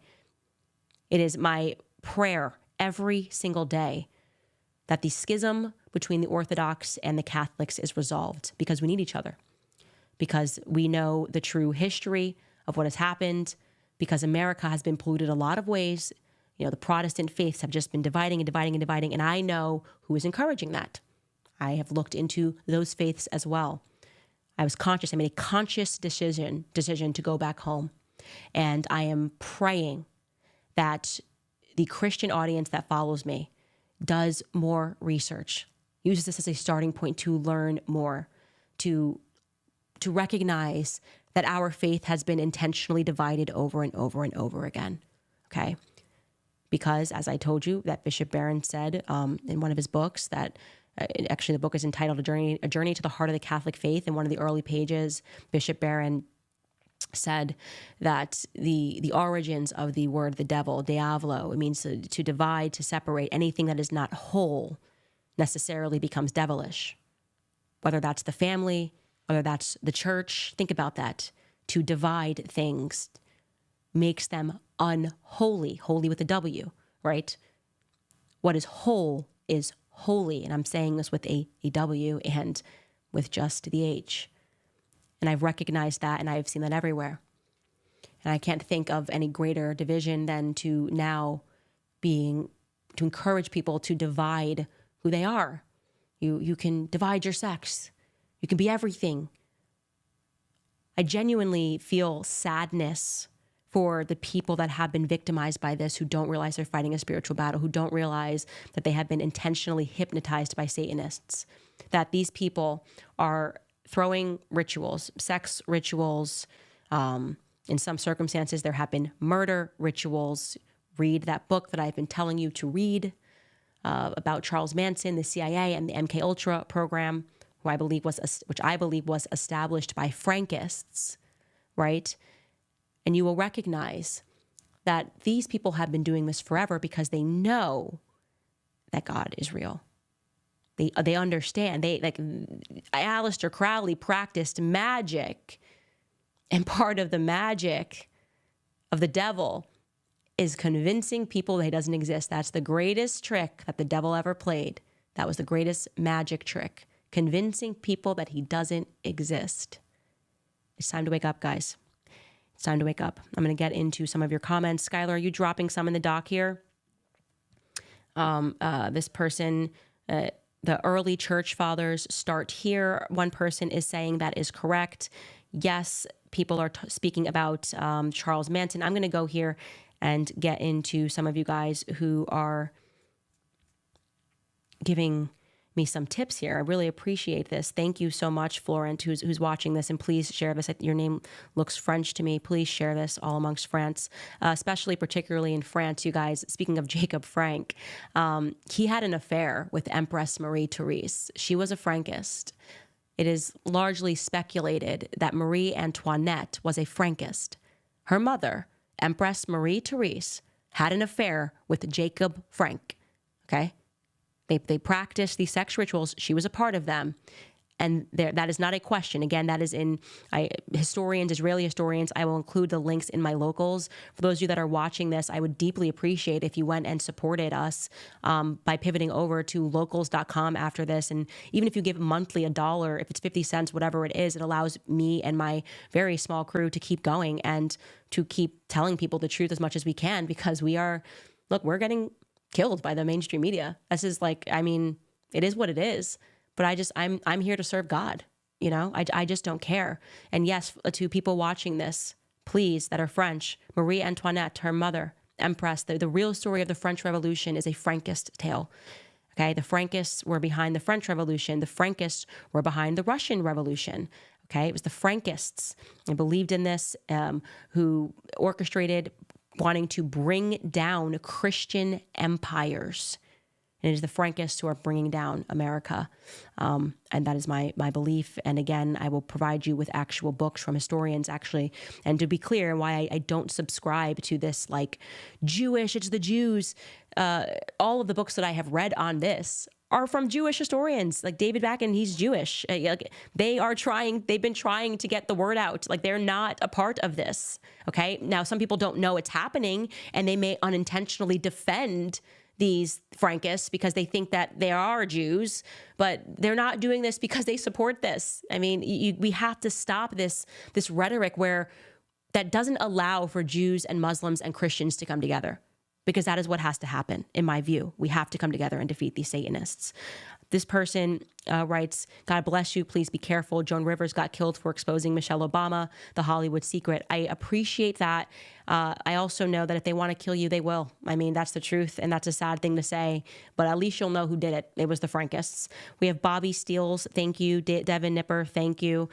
It is my prayer every single day that the schism between the Orthodox and the Catholics is resolved, because we need each other, because we know the true history of what has happened, because America has been polluted a lot of ways. You know, the Protestant faiths have just been dividing and dividing and dividing, and I know who is encouraging that. I have looked into those faiths as well. I was conscious. I made a conscious decision to go back home. And I am praying that the Christian audience that follows me does more research, uses this as a starting point to learn more, to recognize that our faith has been intentionally divided over and over and over again, okay? Because, as I told you, that Bishop Barron said in one of his books that, actually the book is entitled A Journey to the Heart of the Catholic Faith. In one of the early pages, Bishop Barron said that the origins of the word the devil, diavolo, it means to divide, to separate. Anything that is not whole necessarily becomes devilish. Whether that's the family, whether that's the church, think about that. To divide things makes them unholy, holy with a W, right? What is whole is holy, and I'm saying this with a W and with just the H. And I've recognized that, and I've seen that everywhere. And I can't think of any greater division than to encourage people to divide who they are. You can divide your sex. You can be everything. I genuinely feel sadness for the people that have been victimized by this, who don't realize they're fighting a spiritual battle, who don't realize that they have been intentionally hypnotized by Satanists, that these people are throwing rituals, sex rituals. In some circumstances, there have been murder rituals. Read that book that I've been telling you to read about Charles Manson, the CIA, and the MK Ultra program, which I believe was established by Frankists, right? And you will recognize that these people have been doing this forever because they know that God is real. They understand. Aleister Crowley practiced magic, and part of the magic of the devil is convincing people that he doesn't exist. That's the greatest trick that the devil ever played. That was the greatest magic trick, convincing people that he doesn't exist. It's time to wake up, guys. It's time to wake up. I'm going to get into some of your comments. Skylar, are you dropping some in the doc here? This person, the early church fathers start here. One person is saying that is correct. Yes, people are speaking about Charles Manson. I'm going to go here and get into some of you guys who are giving me some tips here. I really appreciate this. Thank you so much, Florent, who's watching this, and please share this. Your name looks French to me. Please share this all amongst France, particularly in France, you guys. Speaking of Jacob Frank, he had an affair with Empress Marie-Therese. She was a Frankist. It is largely speculated that Marie Antoinette was a Frankist. Her mother, Empress Marie-Therese, had an affair with Jacob Frank, okay? They practiced these sex rituals. She was a part of them. And that is not a question. Again, that is in historians, Israeli historians. I will include the links in my locals. For those of you that are watching this, I would deeply appreciate if you went and supported us by pivoting over to locals.com after this. And even if you give monthly $1, if it's 50 cents, whatever it is, it allows me and my very small crew to keep going and to keep telling people the truth as much as we can, because we're getting killed by the mainstream media. This is it is what it is. But I'm here to serve God. I just don't care. And yes, to people watching this, please, that are French, Marie Antoinette, her mother, Empress, the real story of the French Revolution is a Frankist tale. Okay, the Frankists were behind the French Revolution. The Frankists were behind the Russian Revolution. Okay, it was the Frankists who believed in this, who orchestrated wanting to bring down Christian empires. And it is the Frankists who are bringing down America. And that is my belief. And again, I will provide you with actual books from historians, actually. And to be clear, why I don't subscribe to this Jewish, it's the Jews. All of the books that I have read on this are from Jewish historians, like David Backen, he's Jewish. They've been trying to get the word out. They're not a part of this. Okay. Now, some people don't know it's happening, and they may unintentionally defend these Frankists because they think that they are Jews, but they're not doing this because they support this. We have to stop this rhetoric that doesn't allow for Jews and Muslims and Christians to come together, because that is what has to happen, in my view. We have to come together and defeat these Satanists. This person writes, God bless you. Please be careful. Joan Rivers got killed for exposing Michelle Obama, the Hollywood secret. I appreciate that. I also know that if they want to kill you, they will. That's the truth, and that's a sad thing to say, but at least you'll know who did it. It was the Frankists. We have Bobby Steele. Thank you. Devin Nipper. Thank you.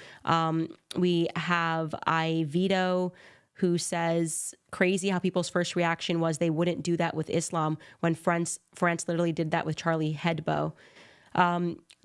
We have Ivito, who says, crazy how people's first reaction was they wouldn't do that with Islam when France literally did that with Charlie Hebdo.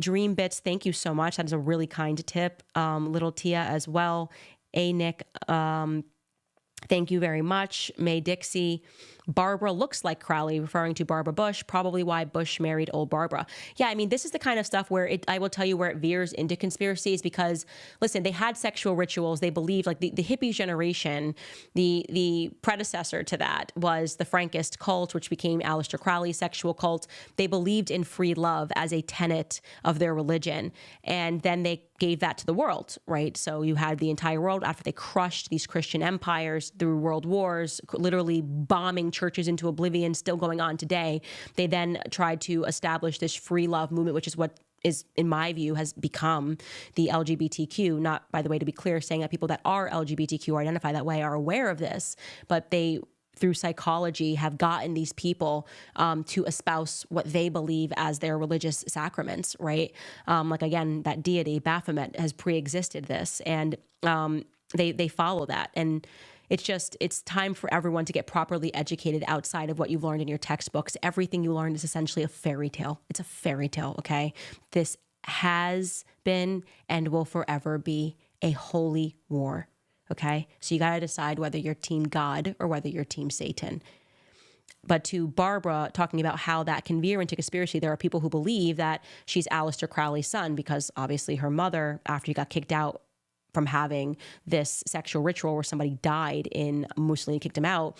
Dream Bits, thank you so much. That is a really kind tip. Little Tia as well. Nick, thank you very much. May Dixie. Barbara looks like Crowley, referring to Barbara Bush, probably why Bush married old Barbara. Yeah, this is the kind of stuff where I will tell you where it veers into conspiracies, because, listen, they had sexual rituals. They believed, the hippie generation, the predecessor to that was the Frankist cult, which became Aleister Crowley's sexual cult. They believed in free love as a tenet of their religion. And then they gave that to the world, right? So you had the entire world, after they crushed these Christian empires through world wars, literally bombing churches into oblivion, still going on today. They then tried to establish this free love movement, which is what is, in my view, has become the LGBTQ. Not, by the way, to be clear, saying that people that are LGBTQ or identify that way are aware of this, but they, through psychology, have gotten these people to espouse what they believe as their religious sacraments, right? Again, that deity, Baphomet, has pre-existed this, and they follow that. And it's time for everyone to get properly educated outside of what you've learned in your textbooks. Everything you learned is essentially a fairy tale. It's a fairy tale, okay? This has been and will forever be a holy war, okay? So you got to decide whether you're team God or whether you're team Satan. But to Barbara, talking about how that can veer into conspiracy, there are people who believe that she's Aleister Crowley's son, because obviously her mother, after he got kicked out from having this sexual ritual where somebody died in Mussolini kicked him out.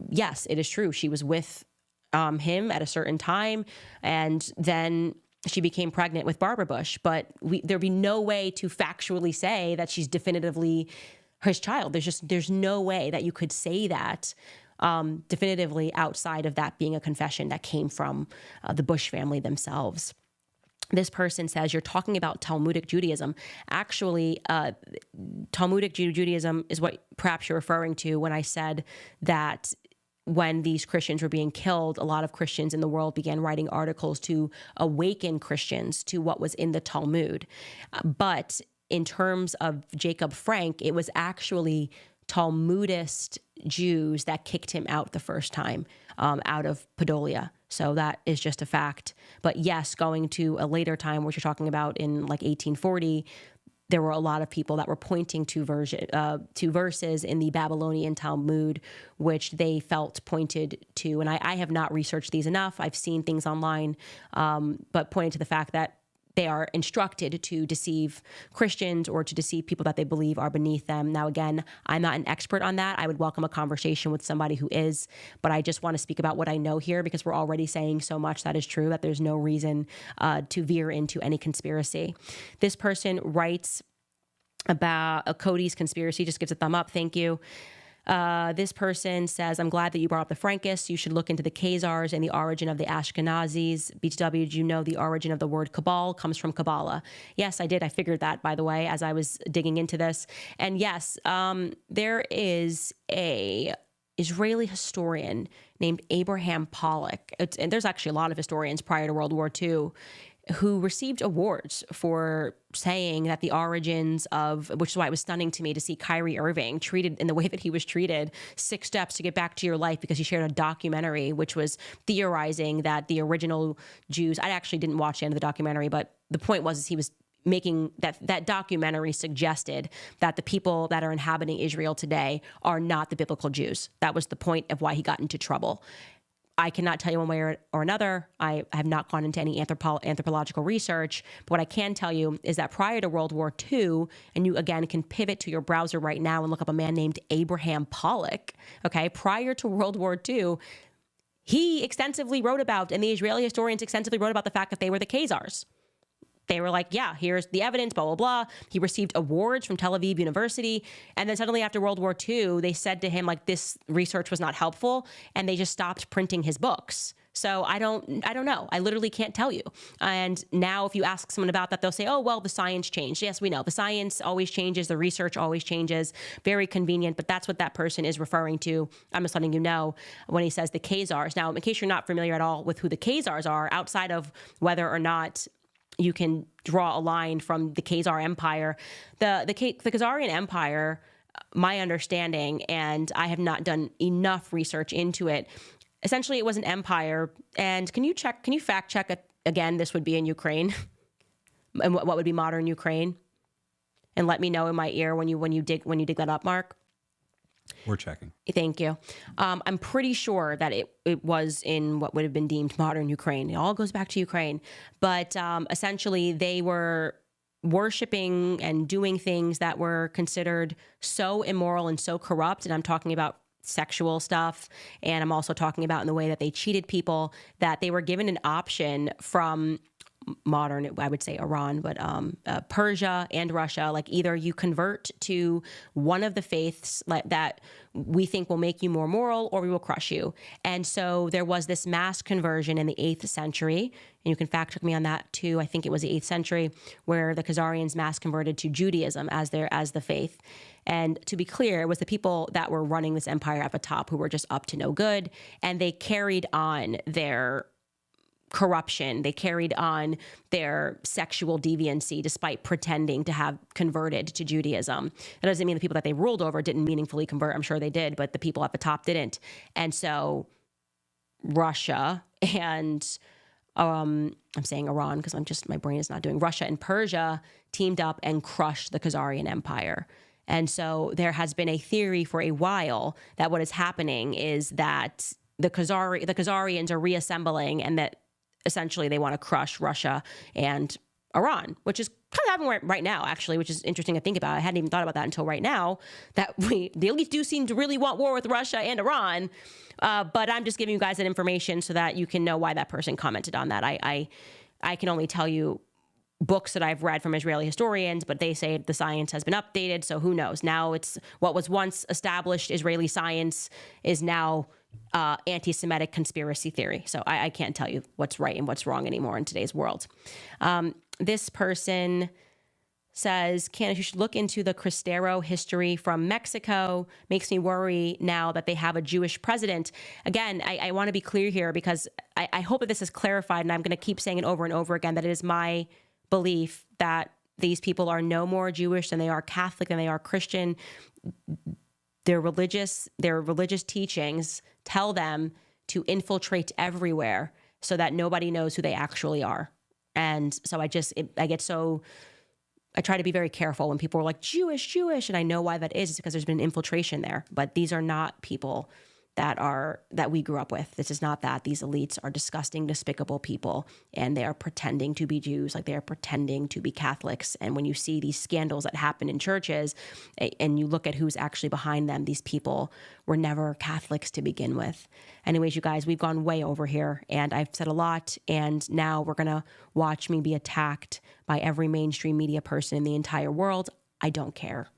Yes, it is true. She was with him at a certain time, and then she became pregnant with Barbara Bush. But there'd be no way to factually say that she's definitively his child. There's no way that you could say that definitively outside of that being a confession that came from the Bush family themselves. This person says, you're talking about Talmudic Judaism. Actually, Talmudic Judaism is what perhaps you're referring to when I said that when these Christians were being killed, a lot of Christians in the world began writing articles to awaken Christians to what was in the Talmud. But in terms of Jacob Frank, it was actually Talmudist Jews that kicked him out the first time out of Podolia. So that is just a fact. But yes, going to a later time, which you're talking about in 1840, there were a lot of people that were pointing to verses in the Babylonian Talmud, which they felt pointed to. And I have not researched these enough. I've seen things online, but pointed to the fact that they are instructed to deceive Christians or to deceive people that they believe are beneath them. Now, again, I'm not an expert on that. I would welcome a conversation with somebody who is, but I just want to speak about what I know here because we're already saying so much that is true that there's no reason to veer into any conspiracy. This person writes about Cody's conspiracy, just gives a thumb up. Thank you. This person says, I'm glad that you brought up the Frankists. You should look into the Khazars and the origin of the Ashkenazis. BTW, did you know the origin of the word Cabal comes from Kabbalah? Yes, I did. I figured that, by the way, as I was digging into this. And yes, there is a Israeli historian named Abraham Pollock. And there's actually a lot of historians prior to World War II who received awards for saying that the origins of, which is why it was stunning to me to see Kyrie Irving treated in the way that he was treated, 6 steps to get back to your life, because he shared a documentary which was theorizing that the original Jews, I actually didn't watch the end of the documentary, but the point was he was making that documentary suggested that the people that are inhabiting Israel today are not the biblical Jews. That was the point of why he got into trouble. I cannot tell you one way or another. I have not gone into any anthropological research, but what I can tell you is that prior to World War II, and you again can pivot to your browser right now and look up a man named Abraham Pollock, okay? Prior to World War II, he extensively wrote about, and the Israeli historians extensively wrote about the fact that they were the Khazars. They were like, yeah, here's the evidence, blah, blah, blah. He received awards from Tel Aviv University. And then suddenly after World War II, they said to him, like, this research was not helpful. And they just stopped printing his books. So I don't know. I literally can't tell you. And now if you ask someone about that, they'll say, oh, well, the science changed. Yes, we know. The science always changes. The research always changes. Very convenient. But that's what that person is referring to. I'm just letting you know when he says the Khazars. Now, in case you're not familiar at all with who the Khazars are, outside of whether or not you can draw a line from the Khazar Empire. The Khazarian Empire, my understanding, and I have not done enough research into it, essentially it was an empire. And can you fact check it again? This would be in Ukraine. And what would be modern Ukraine? And let me know in my ear when you dig that up, Mark. We're checking. Thank you. I'm pretty sure that it was in what would have been deemed modern Ukraine. It all goes back to Ukraine. But essentially, they were worshiping and doing things that were considered so immoral and so corrupt. And I'm talking about sexual stuff. And I'm also talking about in the way that they cheated people, that they were given an option from modern, I would say Iran, but Persia and Russia, like either you convert to one of the faiths that we think will make you more moral, or we will crush you. And so there was this mass conversion in the 8th century, and you can fact check me on that too. I think it was the 8th century where the Khazarians mass converted to Judaism as the faith. And to be clear, it was the people that were running this empire at the top who were just up to no good, and they carried on their corruption. They carried on their sexual deviancy despite pretending to have converted to Judaism. That doesn't mean the people that they ruled over didn't meaningfully convert. I'm sure they did, but the people at the top didn't. And so Russia and I'm saying Iran because my brain is not doing. Russia and Persia teamed up and crushed the Khazarian Empire. And so there has been a theory for a while that what is happening is that the Khazarians are reassembling, and that essentially they want to crush Russia and Iran, which is kind of happening right now, actually, which is interesting to think about. I hadn't even thought about that until right now, that the elites do seem to really want war with Russia and Iran. But I'm just giving you guys that information so that you can know why that person commented on that. I can only tell you books that I've read from Israeli historians, but they say the science has been updated. So who knows? Now it's what was once established Israeli science is now anti-Semitic conspiracy theory. So I can't tell you what's right and what's wrong anymore in today's world. This person says, Candace, you should look into the Cristero history from Mexico. Makes me worry now that they have a Jewish president. Again, I want to be clear here because I hope that this is clarified, and I'm going to keep saying it over and over again, that it is my belief that these people are no more Jewish than they are Catholic, than they are Christian. Their religious teachings tell them to infiltrate everywhere so that nobody knows who they actually are. And so I get so I try to be very careful when people are like Jewish, and I know why that is. It's because there's been infiltration there. But these are not people that we grew up with. This is not that. These elites are disgusting, despicable people, and they are pretending to be Jews, like they are pretending to be Catholics. And when you see these scandals that happen in churches, and you look at who's actually behind them, these people were never Catholics to begin with. Anyways, you guys, we've gone way over here, and I've said a lot, and now we're gonna watch me be attacked by every mainstream media person in the entire world. I don't care.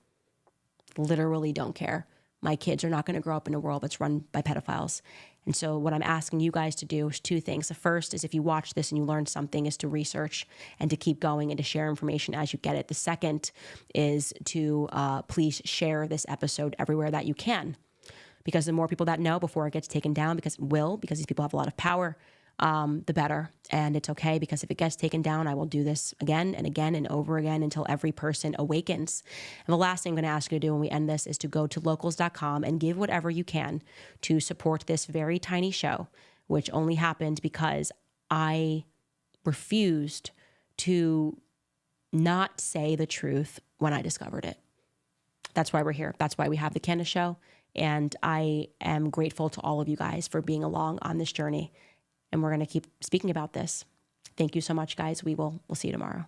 Literally don't care. My kids are not going to grow up in a world that's run by pedophiles. And so what I'm asking you guys to do is two things. The first is, if you watch this and you learn something, is to research and to keep going and to share information as you get it. The second is to please share this episode everywhere that you can, because the more people that know before it gets taken down, because these people have a lot of power, the better. And it's okay, because if it gets taken down, I will do this again and again and over again until every person awakens. And the last thing I'm going to ask you to do when we end this is to go to locals.com and give whatever you can to support this very tiny show, which only happened because I refused to not say the truth when I discovered it. That's why we're here. That's why we have the Candace Show. And I am grateful to all of you guys for being along on this journey. And we're going to keep speaking about this. Thank you so much, guys. We'll see you tomorrow.